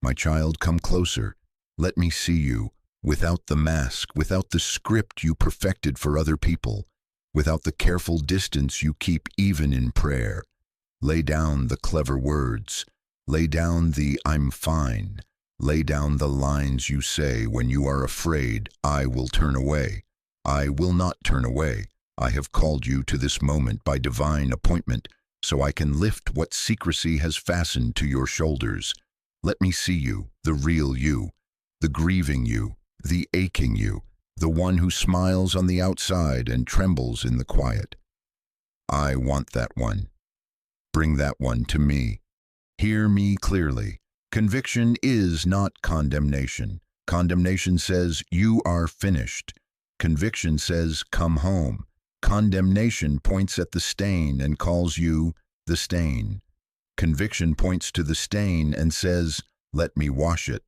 Speaker 1: My child, come closer. Let me see you, without the mask, without the script you perfected for other people, without the careful distance you keep even in prayer. Lay down the clever words. Lay down the "I'm fine." Lay down the lines you say when you are afraid. I will turn away. I will not turn away. I have called you to this moment by divine appointment, so I can lift what secrecy has fastened to your shoulders. Let me see you, the real you, the grieving you, the aching you, the one who smiles on the outside and trembles in the quiet. I want that one. Bring that one to me. Hear me clearly. Conviction is not condemnation. Condemnation says, you are finished. Conviction says, come home. Condemnation points at the stain and calls you the stain. Conviction points to the stain and says, let me wash it.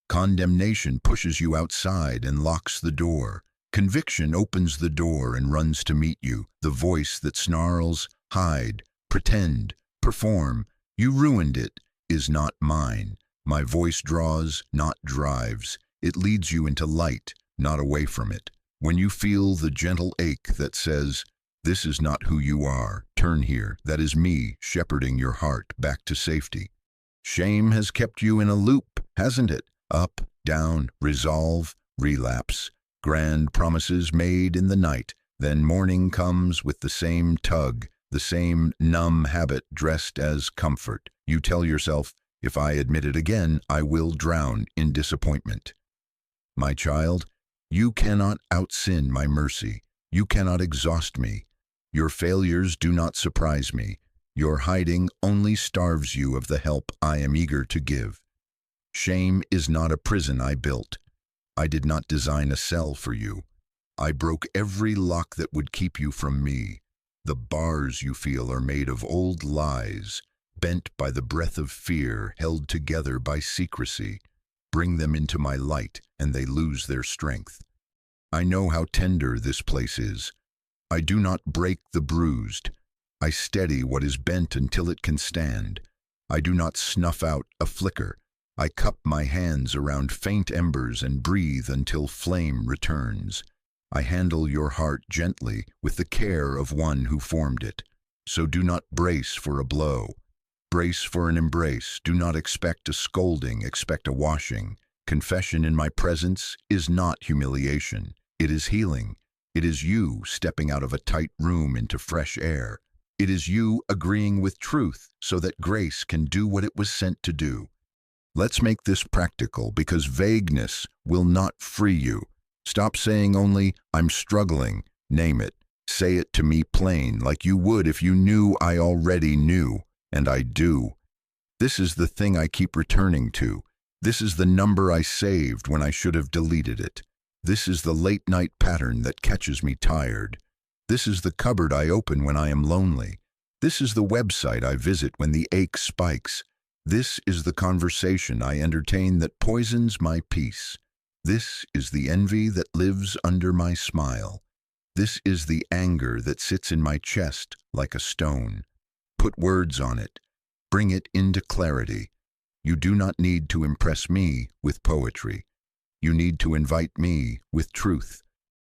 Speaker 1: Condemnation pushes you outside and locks the door. Conviction opens the door and runs to meet you, the voice that snarls, hide, pretend, perform. You ruined it, is not mine. My voice draws, not drives. It leads you into light, not away from it. When you feel the gentle ache that says, this is not who you are, turn here. That is me shepherding your heart back to safety. Shame has kept you in a loop, hasn't it? Up, down, resolve, relapse. Grand promises made in the night. Then morning comes with the same tug, the same numb habit dressed as comfort. You tell yourself, if I admit it again, I will drown in disappointment. My child, you cannot out-sin my mercy. You cannot exhaust me. Your failures do not surprise me. Your hiding only starves you of the help I am eager to give. Shame is not a prison I built. I did not design a cell for you. I broke every lock that would keep you from me. The bars you feel are made of old lies, bent by the breath of fear, held together by secrecy. Bring them into my light, and they lose their strength. I know how tender this place is. I do not break the bruised. I steady what is bent until it can stand. I do not snuff out a flicker. I cup my hands around faint embers and breathe until flame returns. I handle your heart gently with the care of one who formed it. So do not brace for a blow. Brace for an embrace. Do not expect a scolding, expect a washing. Confession in my presence is not humiliation. It is healing. It is you stepping out of a tight room into fresh air. It is you agreeing with truth so that grace can do what it was sent to do. Let's make this practical because vagueness will not free you. Stop saying only, "I'm struggling." Name it. Say it to me plain, like you would if you knew I already knew, and I do. This is the thing I keep returning to. This is the number I saved when I should have deleted it. This is the late-night pattern that catches me tired. This is the cupboard I open when I am lonely. This is the website I visit when the ache spikes. This is the conversation I entertain that poisons my peace. This is the envy that lives under my smile. This is the anger that sits in my chest like a stone. Put words on it. Bring it into clarity. You do not need to impress me with poetry. You need to invite me with truth.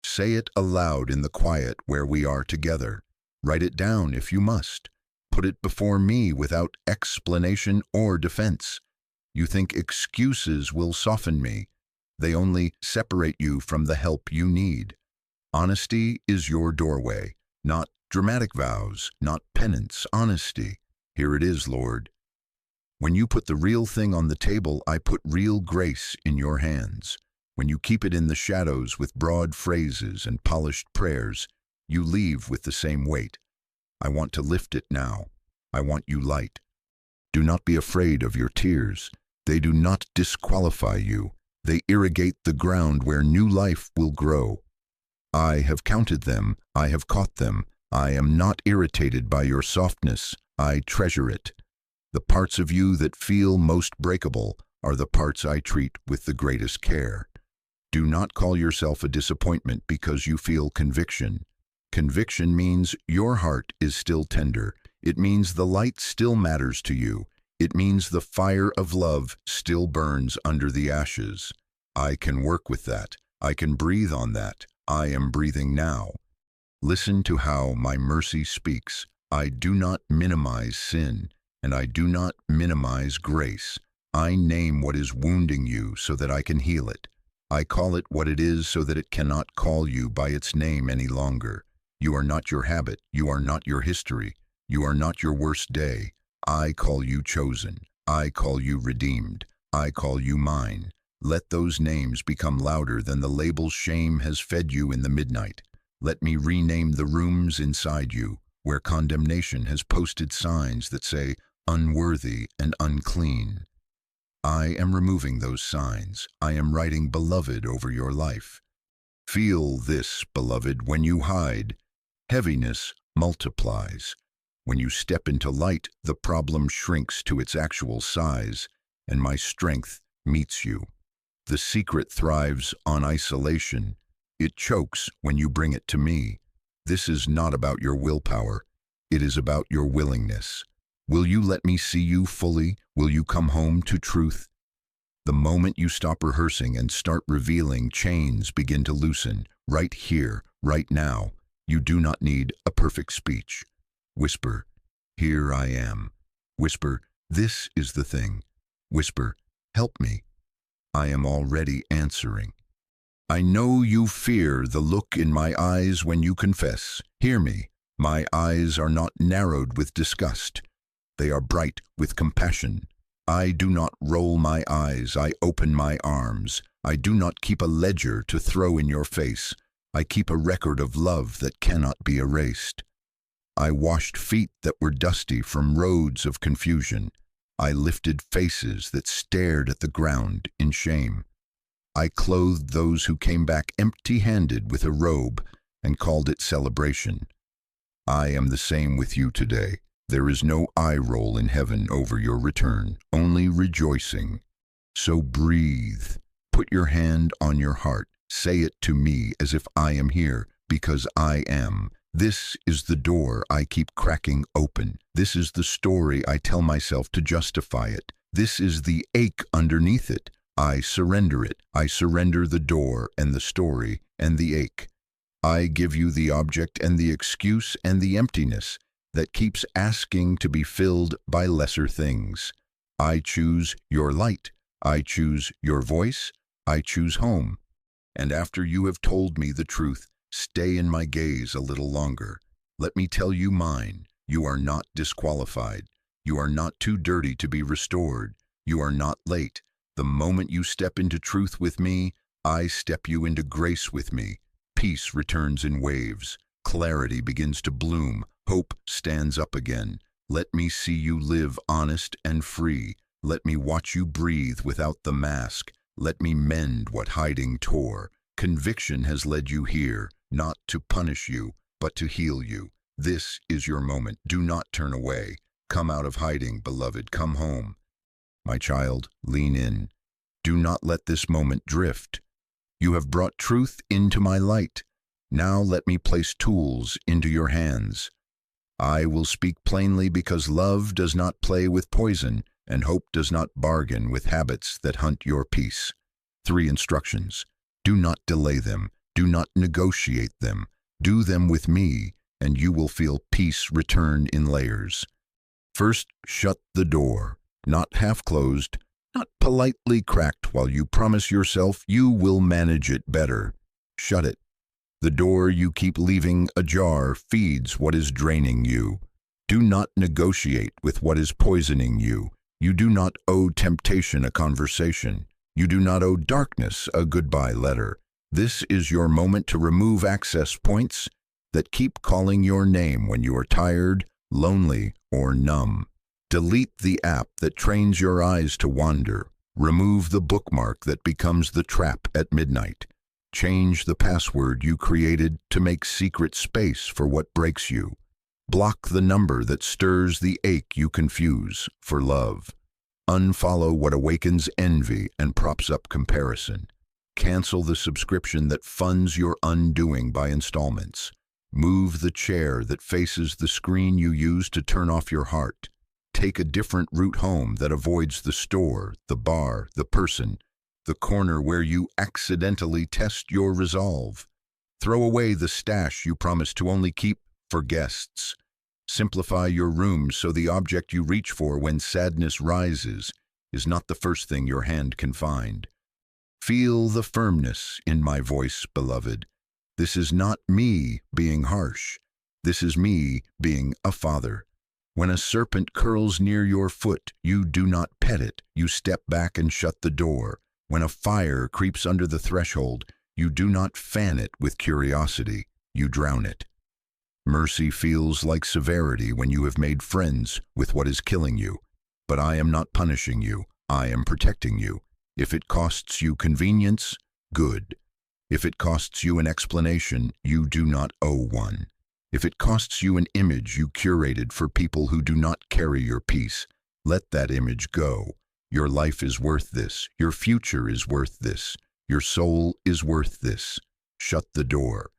Speaker 1: Say it aloud in the quiet where we are together. Write it down if you must. Put it before me without explanation or defense. You think excuses will soften me. They only separate you from the help you need. Honesty is your doorway, not dramatic vows, not penance, honesty. Here it is, Lord. When you put the real thing on the table, I put real grace in your hands. When you keep it in the shadows with broad phrases and polished prayers, you leave with the same weight. I want to lift it now. I want you light. Do not be afraid of your tears. They do not disqualify you. They irrigate the ground where new life will grow. I have counted them. I have caught them. I am not irritated by your softness. I treasure it. The parts of you that feel most breakable are the parts I treat with the greatest care. Do not call yourself a disappointment because you feel conviction. Conviction means your heart is still tender. It means the light still matters to you. It means the fire of love still burns under the ashes. I can work with that. I can breathe on that. I am breathing now. Listen to how my mercy speaks. I do not minimize sin, and I do not minimize grace. I name what is wounding you so that I can heal it. I call it what it is so that it cannot call you by its name any longer. You are not your habit. You are not your history. You are not your worst day. I call you chosen. I call you redeemed. I call you mine. Let those names become louder than the labels shame has fed you in the midnight. Let me rename the rooms inside you, where condemnation has posted signs that say unworthy and unclean. I am removing those signs. I am writing beloved over your life. Feel this, beloved, when you hide. Heaviness multiplies. When you step into light, the problem shrinks to its actual size, and my strength meets you. The secret thrives on isolation. It chokes when you bring it to me. This is not about your willpower. It is about your willingness. Will you let me see you fully? Will you come home to truth? The moment you stop rehearsing and start revealing, chains begin to loosen. Right here, right now. You do not need a perfect speech. Whisper, "Here I am." Whisper, "This is the thing." Whisper, "Help me." I am already answering. I know you fear the look in my eyes when you confess. Hear me. My eyes are not narrowed with disgust. They are bright with compassion. I do not roll my eyes. I open my arms. I do not keep a ledger to throw in your face. I keep a record of love that cannot be erased. I washed feet that were dusty from roads of confusion. I lifted faces that stared at the ground in shame. I clothed those who came back empty-handed with a robe and called it celebration. I am the same with you today. There is no eye roll in heaven over your return, only rejoicing. So breathe. Put your hand on your heart. Say it to me as if I am here, because I am. This is the door I keep cracking open. This is the story I tell myself to justify it. This is the ache underneath it. I surrender it. I surrender the door and the story and the ache. I give you the object and the excuse and the emptiness that keeps asking to be filled by lesser things. I choose your light. I choose your voice. I choose home. And after you have told me the truth, Stay in my gaze a little longer. Let me tell you mine. You are not disqualified. You are not too dirty to be restored. You are not late. The moment you step into truth with me, I step you into grace with me. Peace returns in waves. Clarity begins to bloom. Hope stands up again. Let me see you live honest and free. Let me watch you breathe without the mask. Let me mend what hiding tore. Conviction has led you here, not to punish you, but to heal you. This is your moment. Do not turn away. Come out of hiding, beloved. Come home. My child, lean in. Do not let this moment drift. You have brought truth into my light. Now let me place tools into your hands. I will speak plainly because love does not play with poison and hope does not bargain with habits that hunt your peace. 3 instructions. Do not delay them. Do not negotiate them. Do them with me, and you will feel peace return in layers. First, shut the door. Not half-closed, not politely cracked while you promise yourself you will manage it better. Shut it. The door you keep leaving ajar feeds what is draining you. Do not negotiate with what is poisoning you. You do not owe temptation a conversation. You do not owe darkness a goodbye letter. This is your moment to remove access points that keep calling your name when you are tired, lonely, or numb. Delete the app that trains your eyes to wander. Remove the bookmark that becomes the trap at midnight. Change the password you created to make secret space for what breaks you. Block the number that stirs the ache you confuse for love. Unfollow what awakens envy and props up comparison. Cancel the subscription that funds your undoing by installments. Move the chair that faces the screen you use to turn off your heart. Take a different route home that avoids the store, the bar, the person, the corner where you accidentally test your resolve. Throw away the stash you promised to only keep for guests. Simplify your room so the object you reach for when sadness rises is not the first thing your hand can find. Feel the firmness in my voice, beloved. This is not me being harsh. This is me being a father. When a serpent curls near your foot, you do not pet it. You step back and shut the door. When a fire creeps under the threshold, you do not fan it with curiosity. You drown it. Mercy feels like severity when you have made friends with what is killing you. But I am not punishing you. I am protecting you. If it costs you convenience, good. If it costs you an explanation, you do not owe one. If it costs you an image you curated for people who do not carry your peace, let that image go. Your life is worth this. Your future is worth this. Your soul is worth this. Shut the door.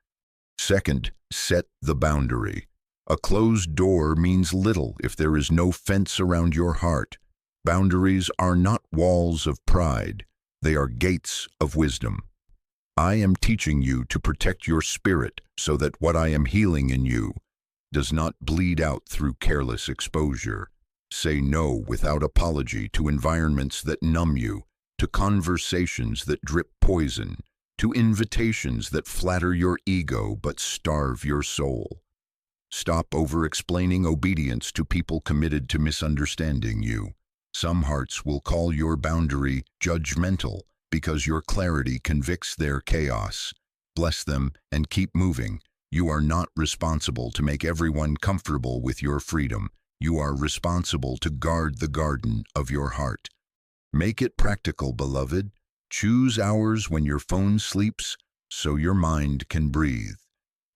Speaker 1: Second, set the boundary. A closed door means little if there is no fence around your heart. Boundaries are not walls of pride. They are gates of wisdom. I am teaching you to protect your spirit so that what I am healing in you does not bleed out through careless exposure. Say no without apology to environments that numb you, to conversations that drip poison, to invitations that flatter your ego but starve your soul. Stop over-explaining obedience to people committed to misunderstanding you. Some hearts will call your boundary judgmental because your clarity convicts their chaos. Bless them and keep moving. You are not responsible to make everyone comfortable with your freedom. You are responsible to guard the garden of your heart. Make it practical, beloved. Choose hours when your phone sleeps so your mind can breathe.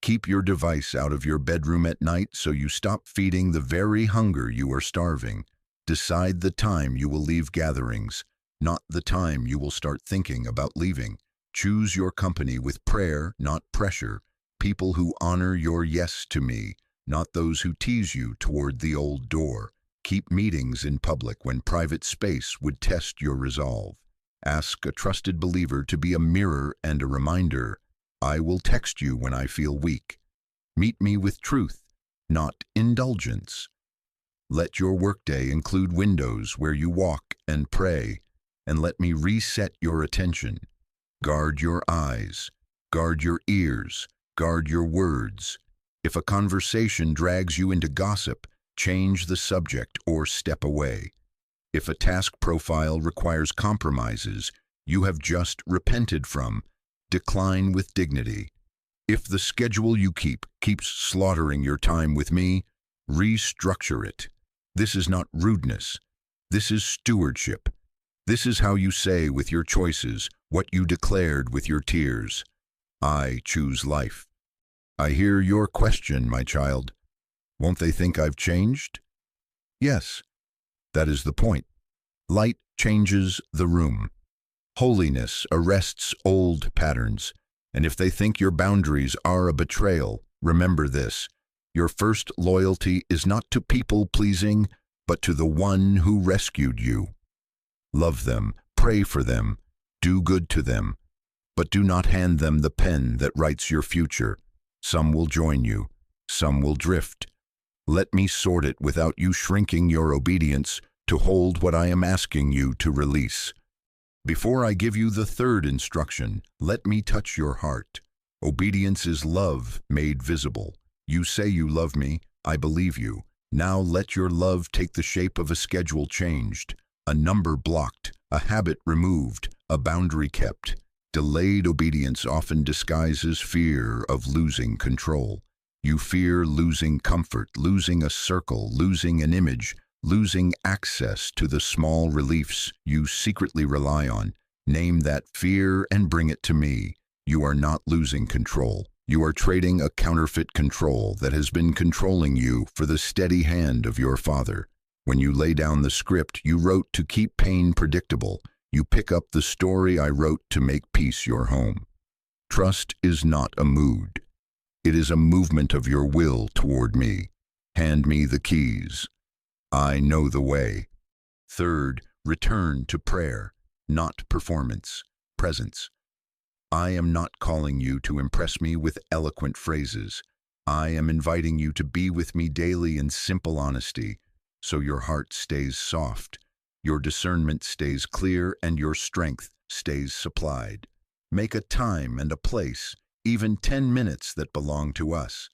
Speaker 1: Keep your device out of your bedroom at night so you stop feeding the very hunger you are starving. Decide the time you will leave gatherings, not the time you will start thinking about leaving. Choose your company with prayer, not pressure. People who honor your yes to me, not those who tease you toward the old door. Keep meetings in public when private space would test your resolve. Ask a trusted believer to be a mirror and a reminder. I will text you when I feel weak. Meet me with truth, not indulgence. Let your workday include windows where you walk and pray, and let me reset your attention. Guard your eyes, guard your ears, Guard your words. If a conversation drags you into gossip, change the subject or step away. If a task profile requires compromises you have just repented from, decline with dignity. If the schedule you keep keeps slaughtering your time with me, restructure it. This is not rudeness. This is stewardship. This is how you say with your choices what you declared with your tears. I choose life. I hear your question, my child. Won't they think I've changed? Yes, that is the point. Light changes the room. Holiness arrests old patterns. And if they think your boundaries are a betrayal, remember this. Your first loyalty is not to people-pleasing, but to the one who rescued you. Love them, pray for them, do good to them, but do not hand them the pen that writes your future. Some will join you, some will drift. Let me sort it without you shrinking your obedience to hold what I am asking you to release. Before I give you the third instruction, let me touch your heart. Obedience is love made visible. You say you love me, I believe you. Now let your love take the shape of a schedule changed, a number blocked, a habit removed, a boundary kept. Delayed obedience often disguises fear of losing control. You fear losing comfort, losing a circle, losing an image, losing access to the small reliefs you secretly rely on. Name that fear and bring it to me. You are not losing control. You are trading a counterfeit control that has been controlling you for the steady hand of your Father. When you lay down the script you wrote to keep pain predictable, you pick up the story I wrote to make peace your home. Trust is not a mood. It is a movement of your will toward me. Hand me the keys. I know the way. Third, return to prayer, not performance, presence. I am not calling you to impress me with eloquent phrases. I am inviting you to be with me daily in simple honesty, so your heart stays soft, your discernment stays clear, and your strength stays supplied. Make a time and a place, even 10 minutes that belong to us.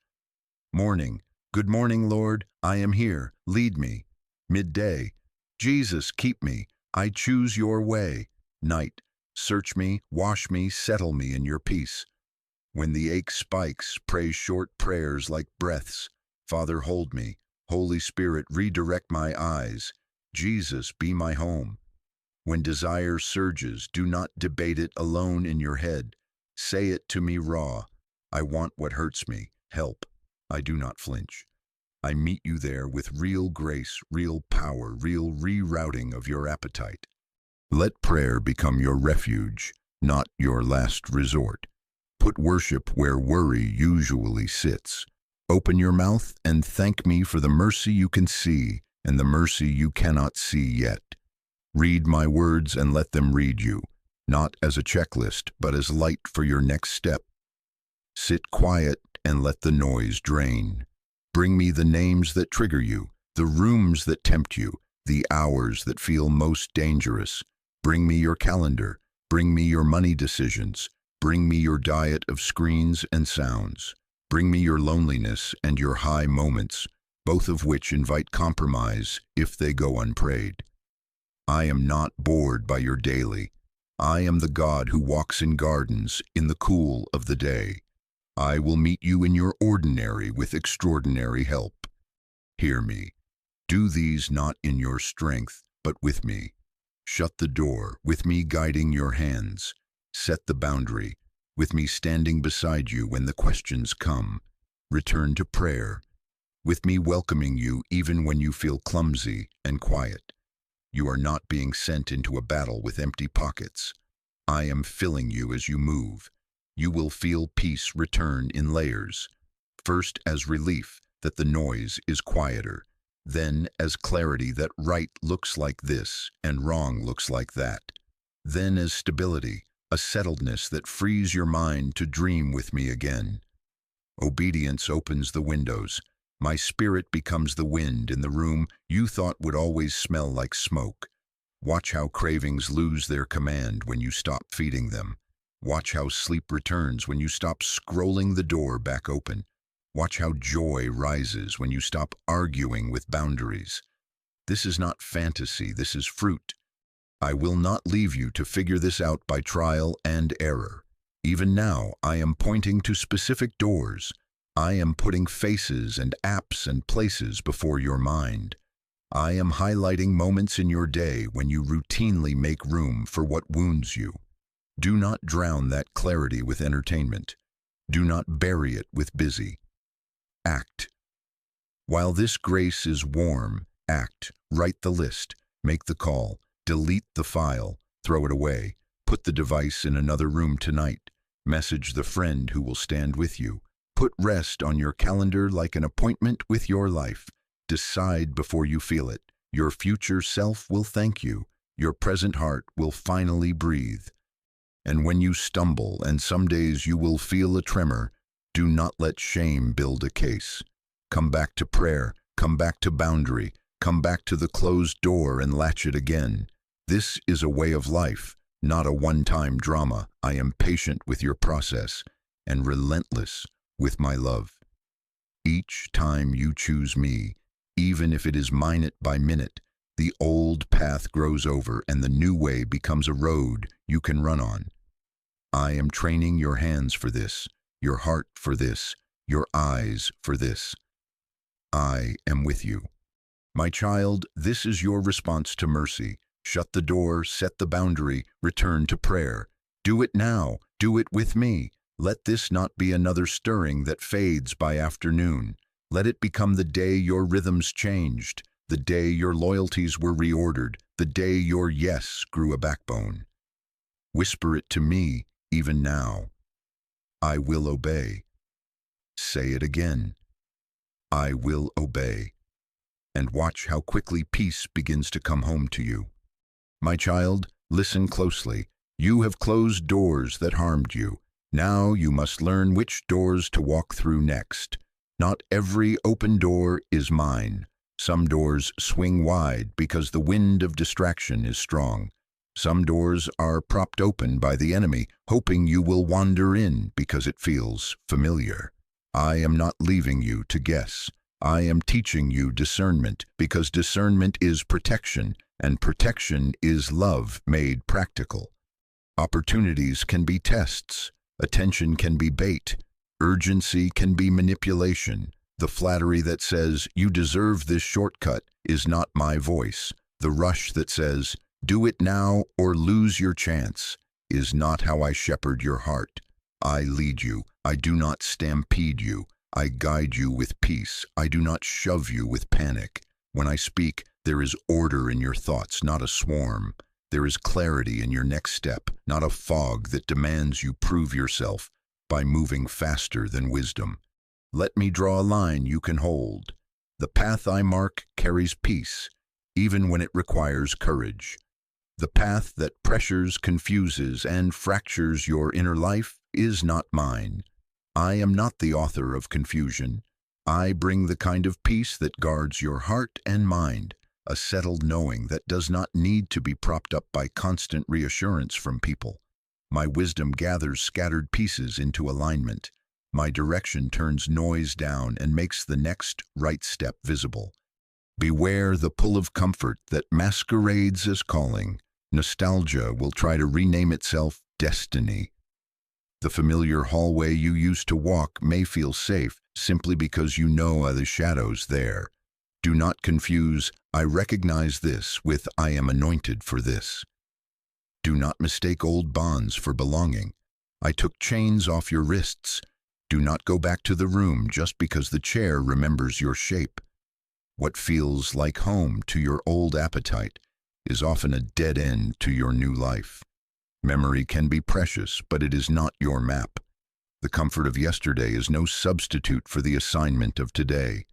Speaker 1: Morning, good morning, Lord, I am here, lead me. Midday, Jesus, keep me, I choose your way. Night, search me, wash me, settle me in your peace. When the ache spikes, pray short prayers like breaths. Father, hold me. Holy Spirit, redirect my eyes. Jesus, be my home. When desire surges, do not debate it alone in your head. Say it to me raw. I want what hurts me. Help. I do not flinch. I meet you there with real grace, real power, real rerouting of your appetite. Let prayer become your refuge, not your last resort. Put worship where worry usually sits. Open your mouth and thank me for the mercy you can see and the mercy you cannot see yet. Read my words and let them read you, not as a checklist, but as light for your next step. Sit quiet and let the noise drain. Bring me the names that trigger you, the rooms that tempt you, the hours that feel most dangerous. Bring me your calendar. Bring me your money decisions. Bring me your diet of screens and sounds. Bring me your loneliness and your high moments, both of which invite compromise if they go unprayed. I am not bored by your daily. I am the God who walks in gardens in the cool of the day. I will meet you in your ordinary with extraordinary help. Hear me. Do these not in your strength, but with me. Shut the door, with me guiding your hands. Set the boundary, with me standing beside you when the questions come. Return to prayer, with me welcoming you even when you feel clumsy and quiet. You are not being sent into a battle with empty pockets. I am filling you as you move. You will feel peace return in layers. First as relief that the noise is quieter. Then as clarity that right looks like this and wrong looks like that. Then as stability, a settledness that frees your mind to dream with me again. Obedience opens the windows. My spirit becomes the wind in the room you thought would always smell like smoke. Watch how cravings lose their command when you stop feeding them. Watch how sleep returns when you stop scrolling the door back open. Watch how joy rises when you stop arguing with boundaries. This is not fantasy, this is fruit. I will not leave you to figure this out by trial and error. Even now, I am pointing to specific doors. I am putting faces and apps and places before your mind. I am highlighting moments in your day when you routinely make room for what wounds you. Do not drown that clarity with entertainment. Do not bury it with busy. Act. While this grace is warm, act. Write the list. Make the call. Delete the file. Throw it away. Put the device in another room tonight. Message the friend who will stand with you. Put rest on your calendar like an appointment with your life. Decide before you feel it. Your future self will thank you. Your present heart will finally breathe. And when you stumble, and some days you will feel a tremor, do not let shame build a case. Come back to prayer. Come back to boundary. Come back to the closed door and latch it again. This is a way of life, not a one-time drama. I am patient with your process and relentless with my love. Each time you choose me, even if it is minute by minute, the old path grows over and the new way becomes a road you can run on. I am training your hands for this, your heart for this, your eyes for this. I am with you. My child, this is your response to mercy. Shut the door, set the boundary, return to prayer. Do it now. Do it with me. Let this not be another stirring that fades by afternoon. Let it become the day your rhythms changed, the day your loyalties were reordered, the day your yes grew a backbone. Whisper it to me, even now. I will obey. Say it again. I will obey. And watch how quickly peace begins to come home to you. My child, listen closely. You have closed doors that harmed you. Now you must learn which doors to walk through next. Not every open door is mine. Some doors swing wide because the wind of distraction is strong. Some doors are propped open by the enemy, hoping you will wander in because it feels familiar. I am not leaving you to guess. I am teaching you discernment because discernment is protection, and protection is love made practical. Opportunities can be tests. Attention can be bait. Urgency can be manipulation. The flattery that says, you deserve this shortcut, is not my voice. The rush that says, do it now or lose your chance, is not how I shepherd your heart. I lead you. I do not stampede you. I guide you with peace. I do not shove you with panic. When I speak, there is order in your thoughts, not a swarm. There is clarity in your next step, not a fog that demands you prove yourself by moving faster than wisdom. Let me draw a line you can hold. The path I mark carries peace, even when it requires courage. The path that pressures, confuses, and fractures your inner life is not mine. I am not the author of confusion. I bring the kind of peace that guards your heart and mind, a settled knowing that does not need to be propped up by constant reassurance from people. My wisdom gathers scattered pieces into alignment. My direction turns noise down and makes the next right step visible. Beware the pull of comfort that masquerades as calling. Nostalgia will try to rename itself destiny. The familiar hallway you used to walk may feel safe simply because you know the shadows there. Do not confuse I recognize this with I am anointed for this. Do not mistake old bonds for belonging. I took chains off your wrists. Do not go back to the room just because the chair remembers your shape. What feels like home to your old appetite is often a dead end to your new life. Memory can be precious, but it is not your map. The comfort of yesterday is no substitute for the assignment of today.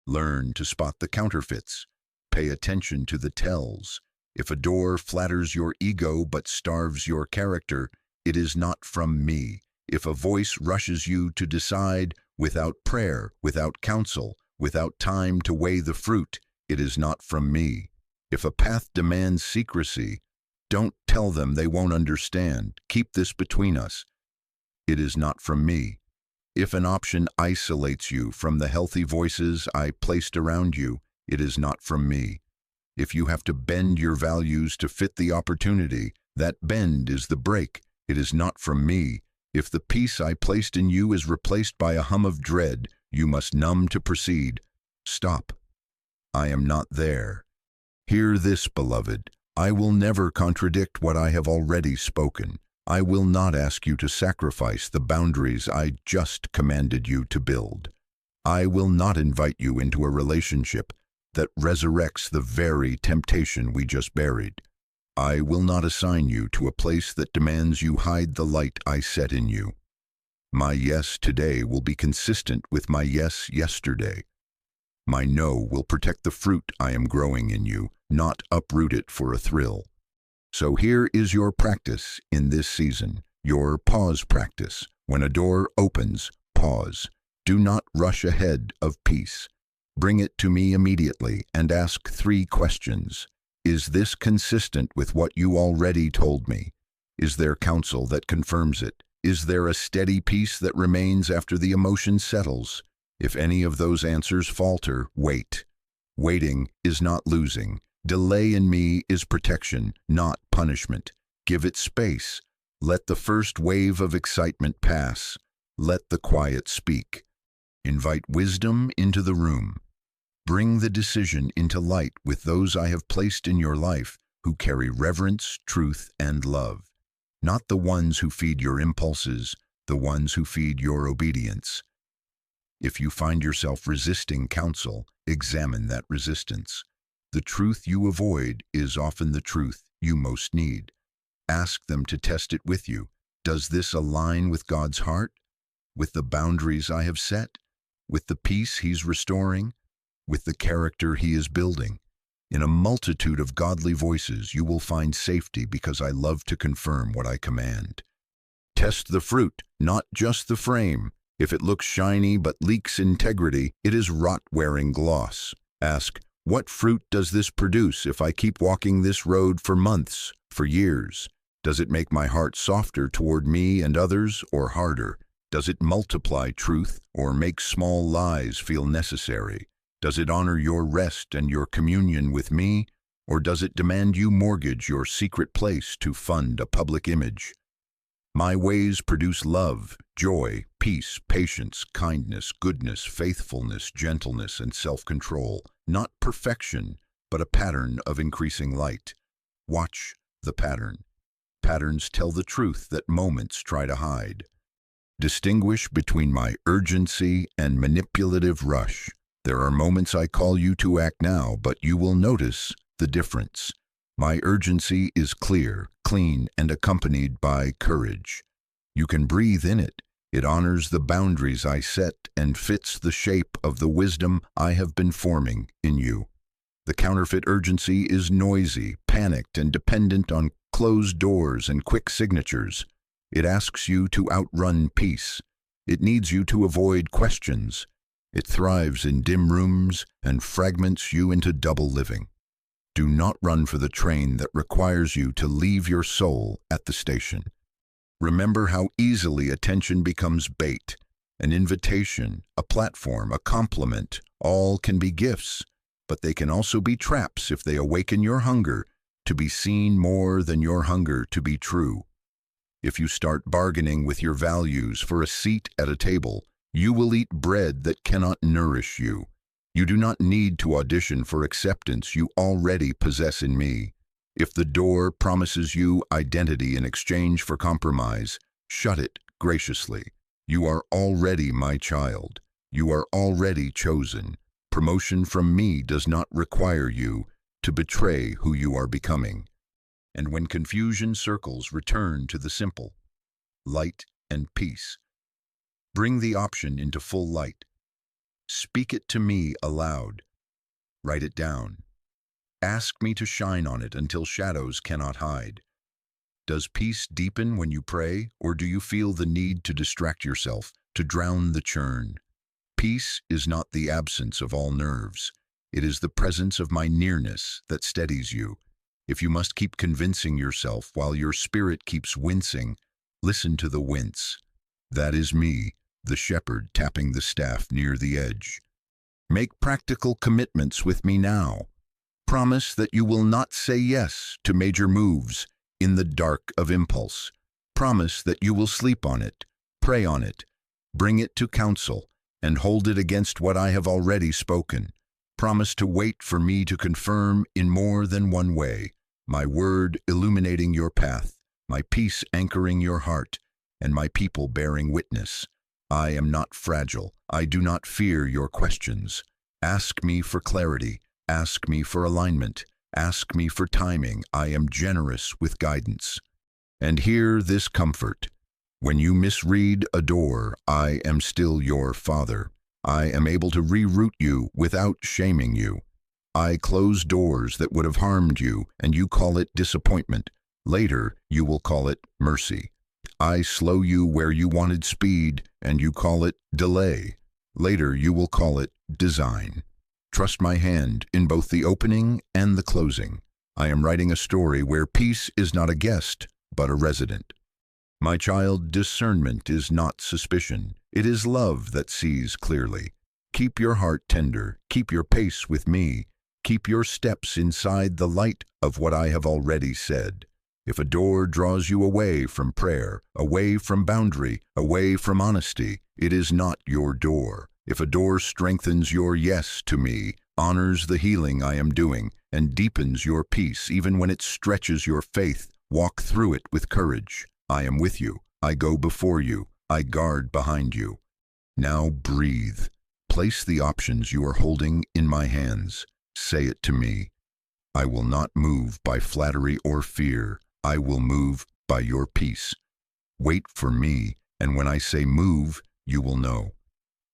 Speaker 1: Learn to spot the counterfeits. Pay attention to the tells. If a door flatters your ego but starves your character, it is not from me. If a voice rushes you to decide without prayer, without counsel, without time to weigh the fruit, it is not from me. If a path demands secrecy, Don't tell them, they won't understand. Keep this between us. It is not from me. If an option isolates you from the healthy voices I placed around you, it is not from me. If you have to bend your values to fit the opportunity, that bend is the break. It is not from me. If the peace I placed in you is replaced by a hum of dread, you must numb to proceed. Stop. I am not there. Hear this, beloved. I will never contradict what I have already spoken. I will not ask you to sacrifice the boundaries I just commanded you to build. I will not invite you into a relationship that resurrects the very temptation we just buried. I will not assign you to a place that demands you hide the light I set in you. My yes today will be consistent with my yes yesterday. My no will protect the fruit I am growing in you, not uproot it for a thrill. So here is your practice in this season, your pause practice. When a door opens, pause. Do not rush ahead of peace. Bring it to me immediately and ask 3 questions. Is this consistent with what you already told me? Is there counsel that confirms it? Is there a steady peace that remains after the emotion settles? If any of those answers falter, wait. Waiting is not losing. Delay in me is protection, not punishment. Give it space. Let the first wave of excitement pass. Let the quiet speak. Invite wisdom into the room. Bring the decision into light with those I have placed in your life who carry reverence, truth, and love. Not the ones who feed your impulses, the ones who feed your obedience. If you find yourself resisting counsel, examine that resistance. The truth you avoid is often the truth you most need. Ask them to test it with you. Does this align with God's heart? With the boundaries I have set? With the peace He's restoring? With the character He is building? In a multitude of godly voices you will find safety because I love to confirm what I command. Test the fruit, not just the frame. If it looks shiny but leaks integrity, it is rot-wearing gloss. Ask, what fruit does this produce if I keep walking this road for months, for years? Does it make my heart softer toward me and others, or harder? Does it multiply truth or make small lies feel necessary? Does it honor your rest and your communion with me, or does it demand you mortgage your secret place to fund a public image? My ways produce love, joy, peace, patience, kindness, goodness, faithfulness, gentleness, and self-control. Not perfection, but a pattern of increasing light. Watch the pattern. Patterns tell the truth that moments try to hide. Distinguish between my urgency and manipulative rush. There are moments I call you to act now, but you will notice the difference. My urgency is clear, clean, and accompanied by courage. You can breathe in it. It honors the boundaries I set and fits the shape of the wisdom I have been forming in you. The counterfeit urgency is noisy, panicked, and dependent on closed doors and quick signatures. It asks you to outrun peace. It needs you to avoid questions. It thrives in dim rooms and fragments you into double living. Do not run for the train that requires you to leave your soul at the station. Remember how easily attention becomes bait. An invitation, a platform, a compliment, all can be gifts, but they can also be traps if they awaken your hunger to be seen more than your hunger to be true. If you start bargaining with your values for a seat at a table, you will eat bread that cannot nourish you. You do not need to audition for acceptance you already possess in me. If the door promises you identity in exchange for compromise, shut it graciously. You are already my child. You are already chosen. Promotion from me does not require you to betray who you are becoming. And when confusion circles, return to the simple. Light and peace. Bring the option into full light. Speak it to me aloud. Write it down. Ask me to shine on it until shadows cannot hide. Does peace deepen when you pray, or do you feel the need to distract yourself, to drown the churn? Peace is not the absence of all nerves. It is the presence of my nearness that steadies you. If you must keep convincing yourself while your spirit keeps wincing, listen to the wince. That is me, the shepherd tapping the staff near the edge. Make practical commitments with me now. Promise that you will not say yes to major moves in the dark of impulse. Promise that you will sleep on it, pray on it, bring it to counsel, and hold it against what I have already spoken. Promise to wait for me to confirm in more than one way, my word illuminating your path, my peace anchoring your heart, and my people bearing witness. I am not fragile. I do not fear your questions. Ask me for clarity. Ask me for alignment. Ask me for timing. I am generous with guidance. And hear this comfort. When you misread a door, I am still your Father. I am able to reroute you without shaming you. I close doors that would have harmed you, and you call it disappointment. Later, you will call it mercy. I slow you where you wanted speed, and you call it delay. Later, you will call it design. Trust my hand in both the opening and the closing. I am writing a story where peace is not a guest, but a resident. My child, discernment is not suspicion. It is love that sees clearly. Keep your heart tender. Keep your pace with me. Keep your steps inside the light of what I have already said. If a door draws you away from prayer, away from boundary, away from honesty, it is not your door. If a door strengthens your yes to me, honors the healing I am doing, and deepens your peace even when it stretches your faith, walk through it with courage. I am with you. I go before you. I guard behind you. Now breathe. Place the options you are holding in my hands. Say it to me. I will not move by flattery or fear. I will move by your peace. Wait for me, and when I say move, you will know.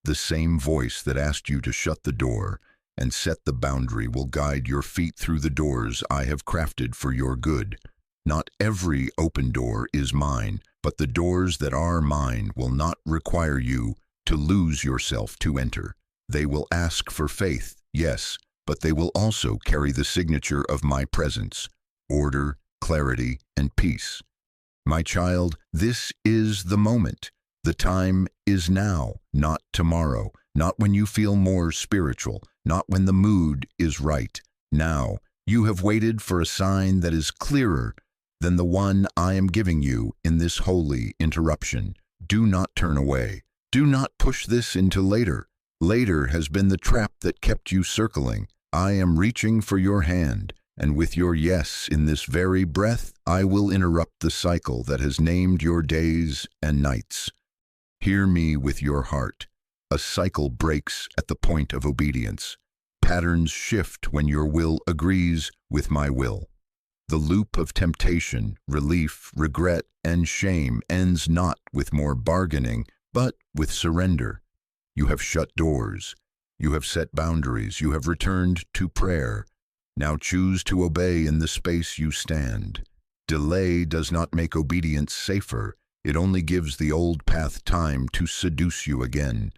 Speaker 1: The same voice that asked you to shut the door and set the boundary will guide your feet through the doors I have crafted for your good. Not every open door is mine, but the doors that are mine will not require you to lose yourself to enter. They will ask for faith, yes, but they will also carry the signature of my presence, order, clarity, and peace. My child, this is the moment. The time is now, not tomorrow, not when you feel more spiritual, not when the mood is right. Now, you have waited for a sign that is clearer than the one I am giving you in this holy interruption. Do not turn away. Do not push this into later. Later has been the trap that kept you circling. I am reaching for your hand, and with your yes in this very breath, I will interrupt the cycle that has named your days and nights. Hear me with your heart. A cycle breaks at the point of obedience. Patterns shift when your will agrees with my will. The loop of temptation, relief, regret, and shame ends not with more bargaining, but with surrender. You have shut doors. You have set boundaries. You have returned to prayer. Now choose to obey in the space you stand. Delay does not make obedience safer. It only gives the old path time to seduce you again.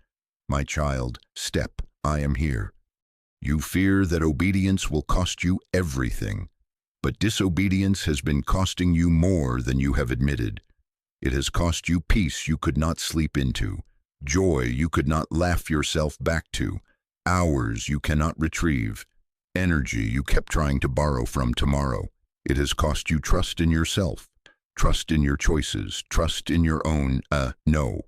Speaker 1: My child, step, I am here. You fear that obedience will cost you everything, but disobedience has been costing you more than you have admitted. It has cost you peace you could not sleep into, joy you could not laugh yourself back to, hours you cannot retrieve, energy you kept trying to borrow from tomorrow. It has cost you trust in yourself, trust in your choices, trust in your own, no.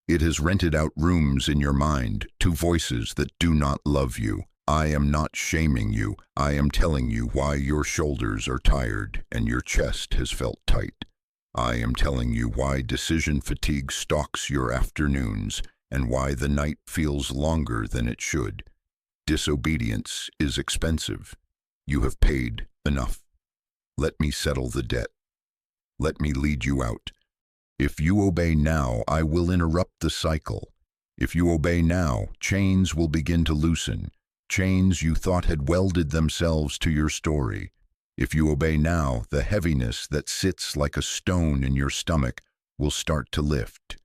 Speaker 1: It has rented out rooms in your mind to voices that do not love you. I am not shaming you. I am telling you why your shoulders are tired and your chest has felt tight. I am telling you why decision fatigue stalks your afternoons and why the night feels longer than it should. Disobedience is expensive. You have paid enough. Let me settle the debt. Let me lead you out. If you obey now, I will interrupt the cycle. If you obey now, chains will begin to loosen, chains you thought had welded themselves to your story. If you obey now, the heaviness that sits like a stone in your stomach will start to lift.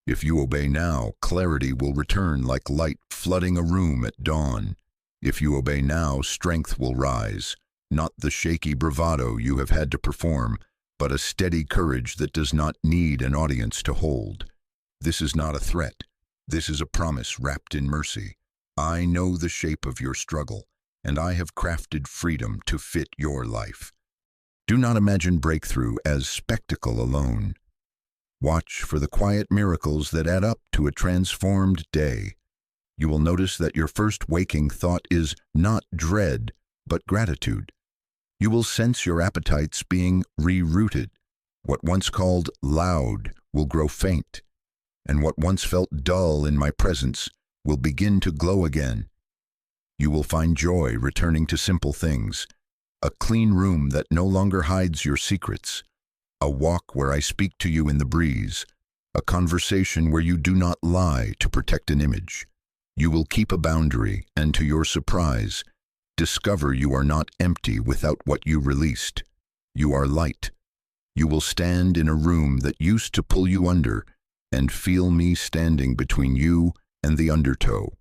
Speaker 1: If you obey now, clarity will return like light flooding a room at dawn. If you obey now, strength will rise. not the shaky bravado you have had to perform, but a steady courage that does not need an audience to hold. This is not a threat. This is a promise wrapped in mercy. I know the shape of your struggle, and I have crafted freedom to fit your life. Do not imagine breakthrough as spectacle alone. Watch for the quiet miracles that add up to a transformed day. You will notice that your first waking thought is not dread, but gratitude. You will sense your appetites being rerouted. What once called loud will grow faint, and what once felt dull in my presence will begin to glow again. You will find joy returning to simple things, a clean room that no longer hides your secrets, a walk where I speak to you in the breeze, a conversation where you do not lie to protect an image. You will keep a boundary, and to your surprise, discover you are not empty without what you released. You are light. You will stand in a room that used to pull you under and feel me standing between you and the undertow.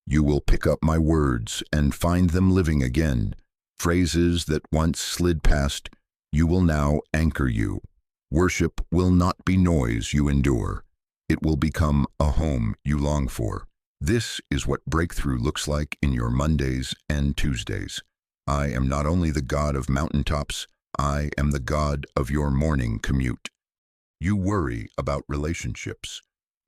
Speaker 1: You will pick up my words and find them living again. Phrases that once slid past, you will now anchor you. Worship will not be noise you endure. It will become a home you long for. This is what breakthrough looks like in your Mondays and Tuesdays. I am not only the God of mountaintops, I am the God of your morning commute. You worry about relationships.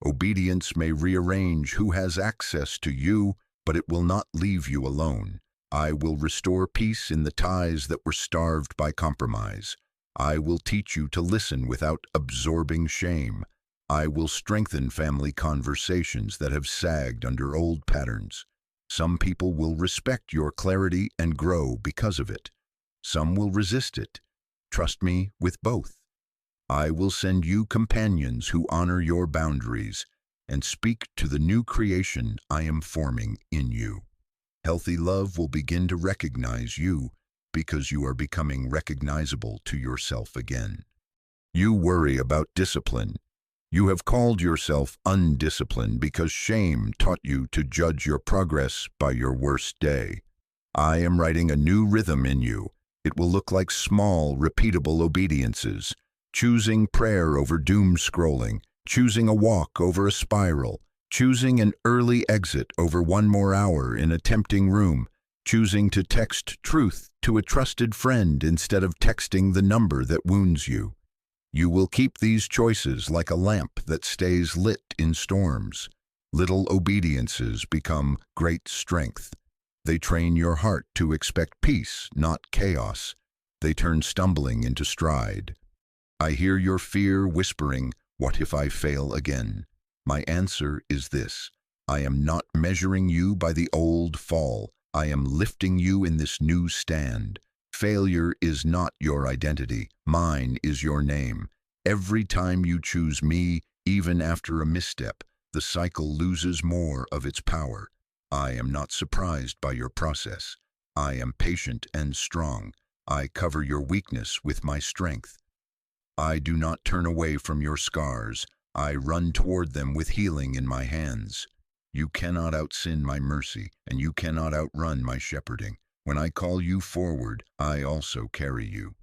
Speaker 1: Obedience may rearrange who has access to you, but it will not leave you alone. I will restore peace in the ties that were starved by compromise. I will teach you to listen without absorbing shame. I will strengthen family conversations that have sagged under old patterns. Some people will respect your clarity and grow because of it. Some will resist it. Trust me with both. I will send you companions who honor your boundaries and speak to the new creation I am forming in you. Healthy love will begin to recognize you because you are becoming recognizable to yourself again. You worry about discipline. You have called yourself undisciplined because shame taught you to judge your progress by your worst day. I am writing a new rhythm in you. It will look like small, repeatable obediences, choosing prayer over doom scrolling, choosing a walk over a spiral, choosing an early exit over one more hour in a tempting room, choosing to text truth to a trusted friend instead of texting the number that wounds you. You will keep these choices like a lamp that stays lit in storms. Little obediences become great strength. They train your heart to expect peace, not chaos. They turn stumbling into stride. I hear your fear whispering, "What if I fail again?" My answer is this: I am not measuring you by the old fall. I am lifting you in this new stand. Failure is not your identity. Mine is your name. Every time you choose me, even after a misstep, the cycle loses more of its power. I am not surprised by your process. I am patient and strong. I cover your weakness with my strength. I do not turn away from your scars. I run toward them with healing in my hands. You cannot outsin my mercy, and you cannot outrun my shepherding. When I call you forward, I also carry you.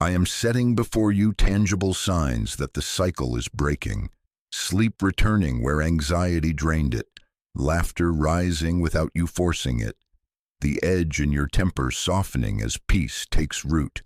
Speaker 1: I am setting before you tangible signs that the cycle is breaking. Sleep returning where anxiety drained it. Laughter rising without you forcing it. The edge in your temper softening as peace takes root.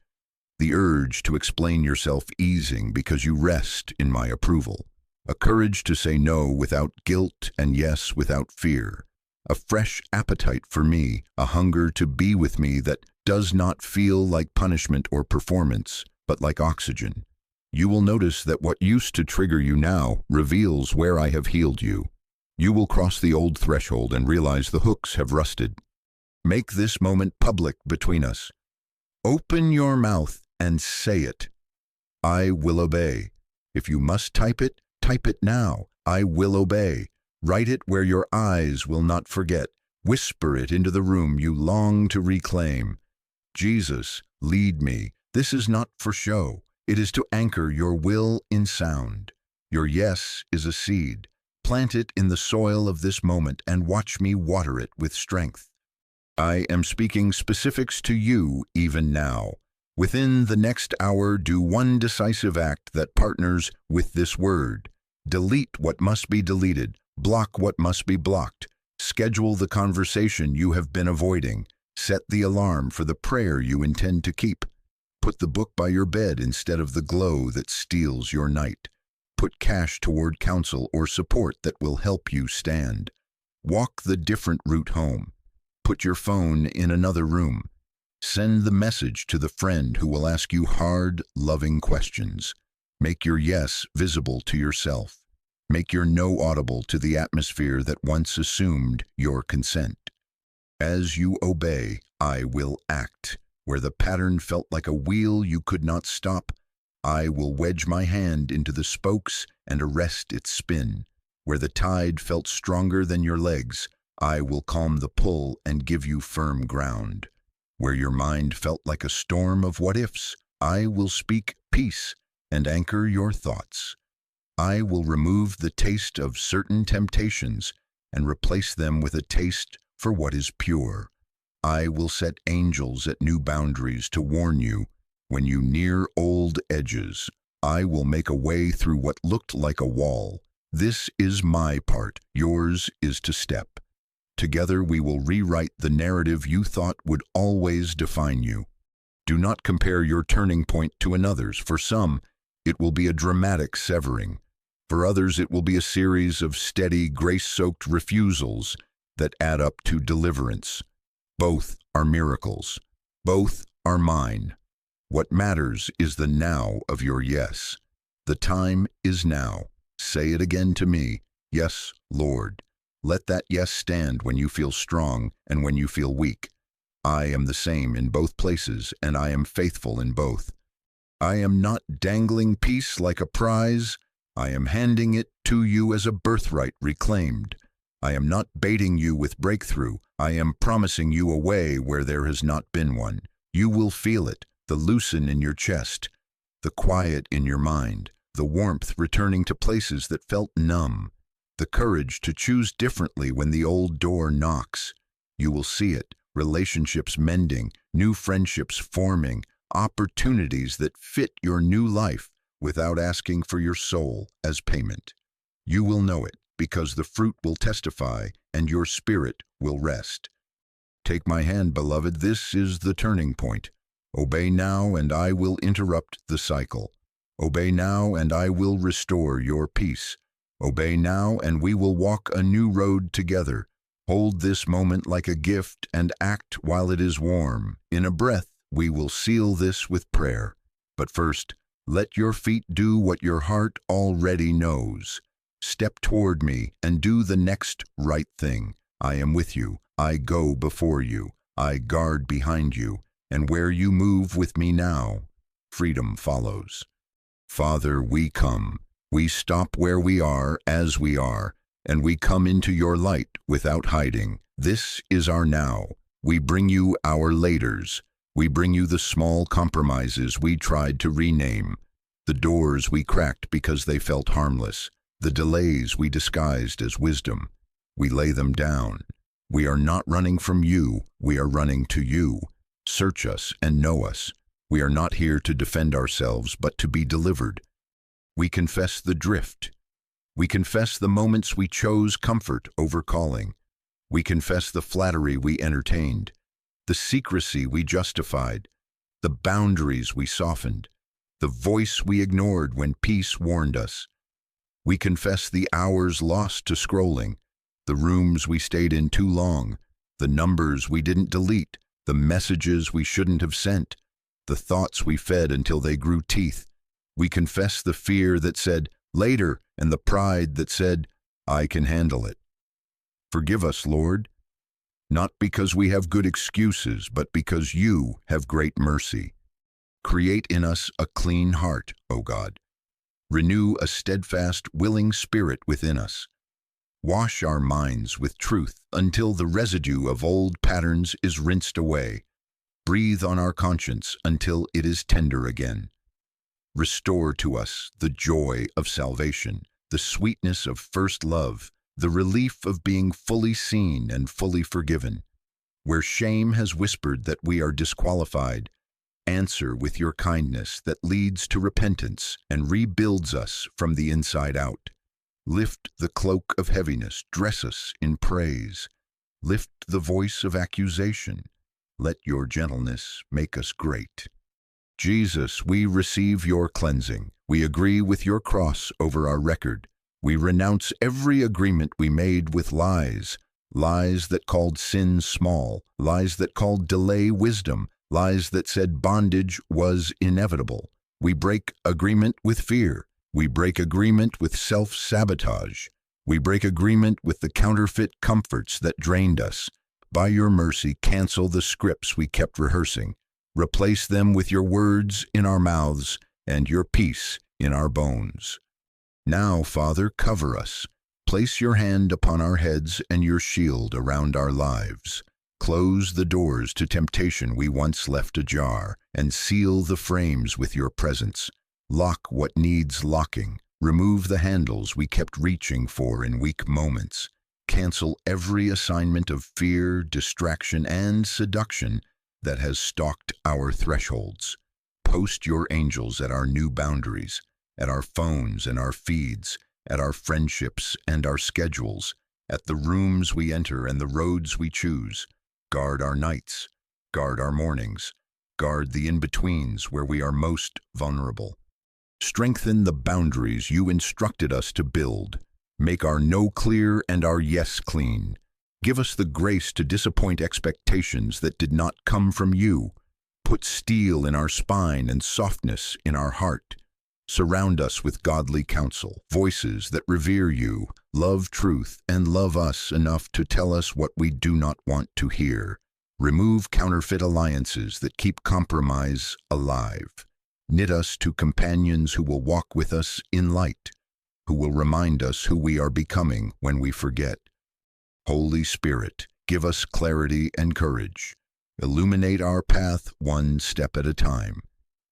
Speaker 1: The urge to explain yourself easing because you rest in my approval. A courage to say no without guilt and yes without fear. A fresh appetite for me, a hunger to be with me that does not feel like punishment or performance, but like oxygen. You will notice that what used to trigger you now reveals where I have healed you. You will cross the old threshold and realize the hooks have rusted. Make this moment public between us. Open your mouth and say it. I will obey. If you must type it now. I will obey. Write it where your eyes will not forget. Whisper it into the room you long to reclaim. Jesus, lead me. This is not for show. It is to anchor your will in sound. Your yes is a seed. Plant it in the soil of this moment and watch me water it with strength. I am speaking specifics to you even now. Within the next hour, do one decisive act that partners with this word. Delete what must be deleted. Block what must be blocked. Schedule the conversation you have been avoiding. Set the alarm for the prayer you intend to keep. Put the book by your bed instead of the glow that steals your night. Put cash toward counsel or support that will help you stand. Walk the different route home. Put your phone in another room. Send the message to the friend who will ask you hard, loving questions. Make your yes visible to yourself. Make your no audible to the atmosphere that once assumed your consent. As you obey, I will act. Where the pattern felt like a wheel you could not stop, I will wedge my hand into the spokes and arrest its spin. Where the tide felt stronger than your legs, I will calm the pull and give you firm ground. Where your mind felt like a storm of what-ifs, I will speak peace and anchor your thoughts. I will remove the taste of certain temptations and replace them with a taste for what is pure. I will set angels at new boundaries to warn you when you near old edges. I will make a way through what looked like a wall. This is my part. Yours is to step. Together we will rewrite the narrative you thought would always define you. Do not compare your turning point to another's. For some, it will be a dramatic severing. For others, it will be a series of steady, grace-soaked refusals that add up to deliverance. Both are miracles. Both are mine. What matters is the now of your yes. The time is now. Say it again to me. Yes, Lord. Let that yes stand when you feel strong and when you feel weak. I am the same in both places, and I am faithful in both. I am not dangling peace like a prize. I am handing it to you as a birthright reclaimed. I am not baiting you with breakthrough. I am promising you a way where there has not been one. You will feel it, the loosen in your chest, the quiet in your mind, the warmth returning to places that felt numb, the courage to choose differently when the old door knocks. You will see it, relationships mending, new friendships forming, opportunities that fit your new life without asking for your soul as payment. You will know it because the fruit will testify and your spirit will rest. Take my hand, beloved. This is the turning point. Obey now and I will interrupt the cycle. Obey now and I will restore your peace. Obey now and we will walk a new road together. Hold this moment like a gift and act while it is warm. In a breath, we will seal this with prayer. But first, let your feet do what your heart already knows. Step toward me and do the next right thing. I am with you. I go before you. I guard behind you. And where you move with me now, freedom follows. Father, we come. We stop where we are as we are, and we come into your light without hiding. This is our now. We bring you our laters. We bring you the small compromises we tried to rename, the doors we cracked because they felt harmless, the delays we disguised as wisdom. We lay them down. We are not running from you. We are running to you. Search us and know us. We are not here to defend ourselves, but to be delivered. We confess the drift. We confess the moments we chose comfort over calling. We confess the flattery we entertained, the secrecy we justified, the boundaries we softened, the voice we ignored when peace warned us. We confess the hours lost to scrolling, the rooms we stayed in too long, the numbers we didn't delete, the messages we shouldn't have sent, the thoughts we fed until they grew teeth. We confess the fear that said, later, and the pride that said, I can handle it. Forgive us, Lord, not because we have good excuses, but because you have great mercy. Create in us a clean heart, O God. Renew a steadfast, willing spirit within us. Wash our minds with truth until the residue of old patterns is rinsed away. Breathe on our conscience until it is tender again. Restore to us the joy of salvation, the sweetness of first love, the relief of being fully seen and fully forgiven. Where shame has whispered that we are disqualified, answer with your kindness that leads to repentance and rebuilds us from the inside out. Lift the cloak of heaviness, dress us in praise. Lift the voice of accusation. Let your gentleness make us great. Jesus, we receive your cleansing. We agree with your cross over our record. We renounce every agreement we made with lies, lies that called sin small, lies that called delay wisdom, lies that said bondage was inevitable. We break agreement with fear. We break agreement with self-sabotage. We break agreement with the counterfeit comforts that drained us. By your mercy, cancel the scripts we kept rehearsing. Replace them with your words in our mouths and your peace in our bones. Now, Father, cover us. Place your hand upon our heads and your shield around our lives. Close the doors to temptation we once left ajar, and seal the frames with your presence. Lock what needs locking. Remove the handles we kept reaching for in weak moments. Cancel every assignment of fear, distraction, and seduction that has stalked our thresholds. Post your angels at our new boundaries, at our phones and our feeds, at our friendships and our schedules, at the rooms we enter and the roads we choose. Guard our nights, guard our mornings, guard the in-betweens where we are most vulnerable. Strengthen the boundaries you instructed us to build. Make our no clear and our yes clean. Give us the grace to disappoint expectations that did not come from you. Put steel in our spine and softness in our heart. Surround us with godly counsel, voices that revere you, love truth, and love us enough to tell us what we do not want to hear. Remove counterfeit alliances that keep compromise alive. Knit us to companions who will walk with us in light, who will remind us who we are becoming when we forget. Holy Spirit, give us clarity and courage. Illuminate our path one step at a time.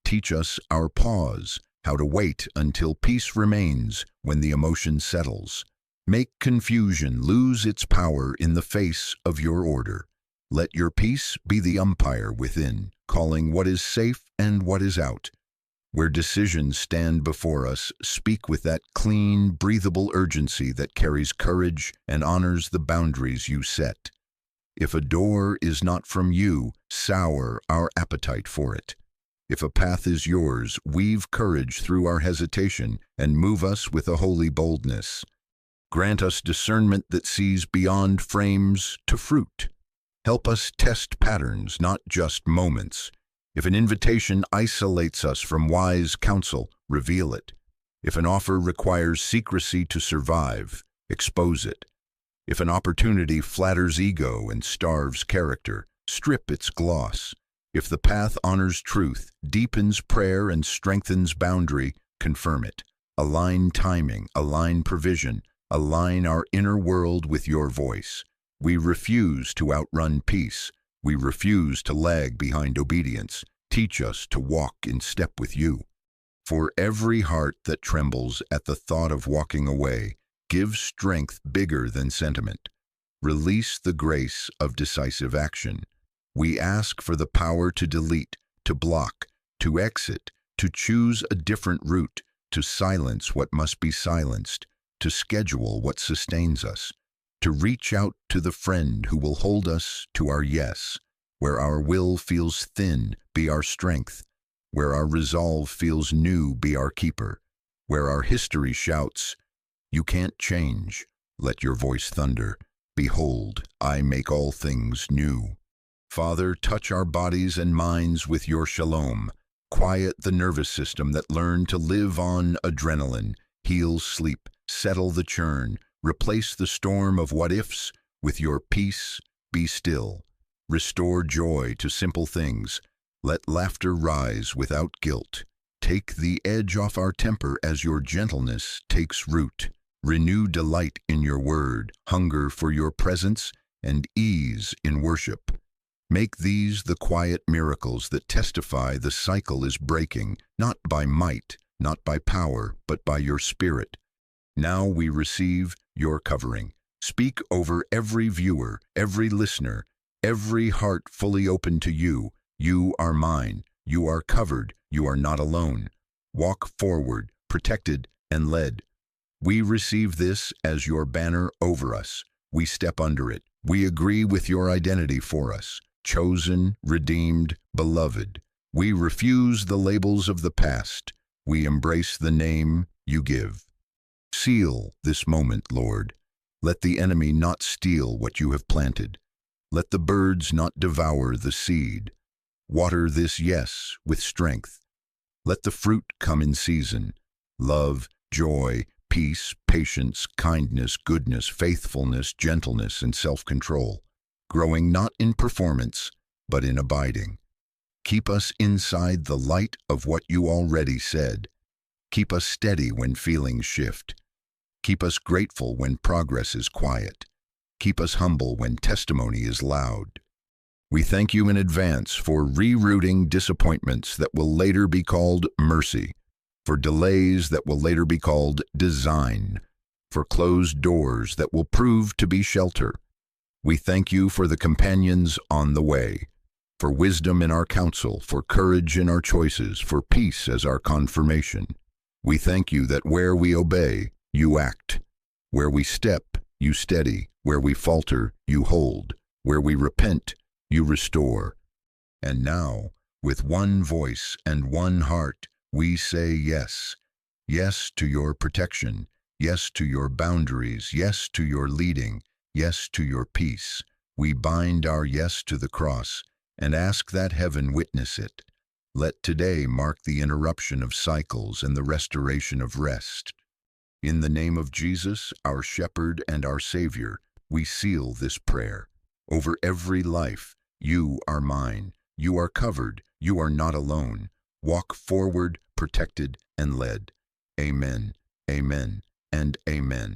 Speaker 1: Teach us our pause, how to wait until peace remains when the emotion settles. Make confusion lose its power in the face of your order. Let your peace be the umpire within, calling what is safe and what is out. Where decisions stand before us, speak with that clean, breathable urgency that carries courage and honors the boundaries you set. If a door is not from you, sour our appetite for it. If a path is yours, weave courage through our hesitation and move us with a holy boldness. Grant us discernment that sees beyond frames to fruit. Help us test patterns, not just moments. If an invitation isolates us from wise counsel, reveal it. If an offer requires secrecy to survive, expose it. If an opportunity flatters ego and starves character, strip its gloss. If the path honors truth, deepens prayer, and strengthens boundary, confirm it. Align timing, align provision, align our inner world with your voice. We refuse to outrun peace. We refuse to lag behind obedience. Teach us to walk in step with you. For every heart that trembles at the thought of walking away, give strength bigger than sentiment. Release the grace of decisive action. We ask for the power to delete, to block, to exit, to choose a different route, to silence what must be silenced, to schedule what sustains us, to reach out to the friend who will hold us to our yes. Where our will feels thin, be our strength. Where our resolve feels new, be our keeper. Where our history shouts, "You can't change," let your voice thunder, "Behold, I make all things new." Father, touch our bodies and minds with your shalom. Quiet the nervous system that learned to live on adrenaline. Heal sleep, settle the churn. Replace the storm of what-ifs with your peace. Be still. Restore joy to simple things. Let laughter rise without guilt. Take the edge off our temper as your gentleness takes root. Renew delight in your word, hunger for your presence, and ease in worship. Make these the quiet miracles that testify the cycle is breaking, not by might, not by power, but by your Spirit. Now we receive your covering. Speak over every viewer, every listener. Every heart fully open to you. You are mine. You are covered. You are not alone. Walk forward, protected and led. We receive this as your banner over us. We step under it. We agree with your identity for us. Chosen, redeemed, beloved. We refuse the labels of the past. We embrace the name you give. Seal this moment, Lord. Let the enemy not steal what you have planted. Let the birds not devour the seed. Water this yes with strength. Let the fruit come in season. Love, joy, peace, patience, kindness, goodness, faithfulness, gentleness, and self-control, growing not in performance, but in abiding. Keep us inside the light of what you already said. Keep us steady when feelings shift. Keep us grateful when progress is quiet. Keep us humble when testimony is loud. We thank you in advance for rerouting disappointments that will later be called mercy, for delays that will later be called design, for closed doors that will prove to be shelter. We thank you for the companions on the way, for wisdom in our counsel, for courage in our choices, for peace as our confirmation. We thank you that where we obey, you act. Where we step, you steady. Where we falter, you hold. Where we repent, you restore. And now, with one voice and one heart, we say yes. Yes to your protection. Yes to your boundaries. Yes to your leading. Yes to your peace. We bind our yes to the cross and ask that heaven witness it. Let today mark the interruption of cycles and the restoration of rest. In the name of Jesus, our Shepherd and our Savior, we seal this prayer. Over every life, you are mine. You are covered. You are not alone. Walk forward, protected and led. Amen, amen, and amen.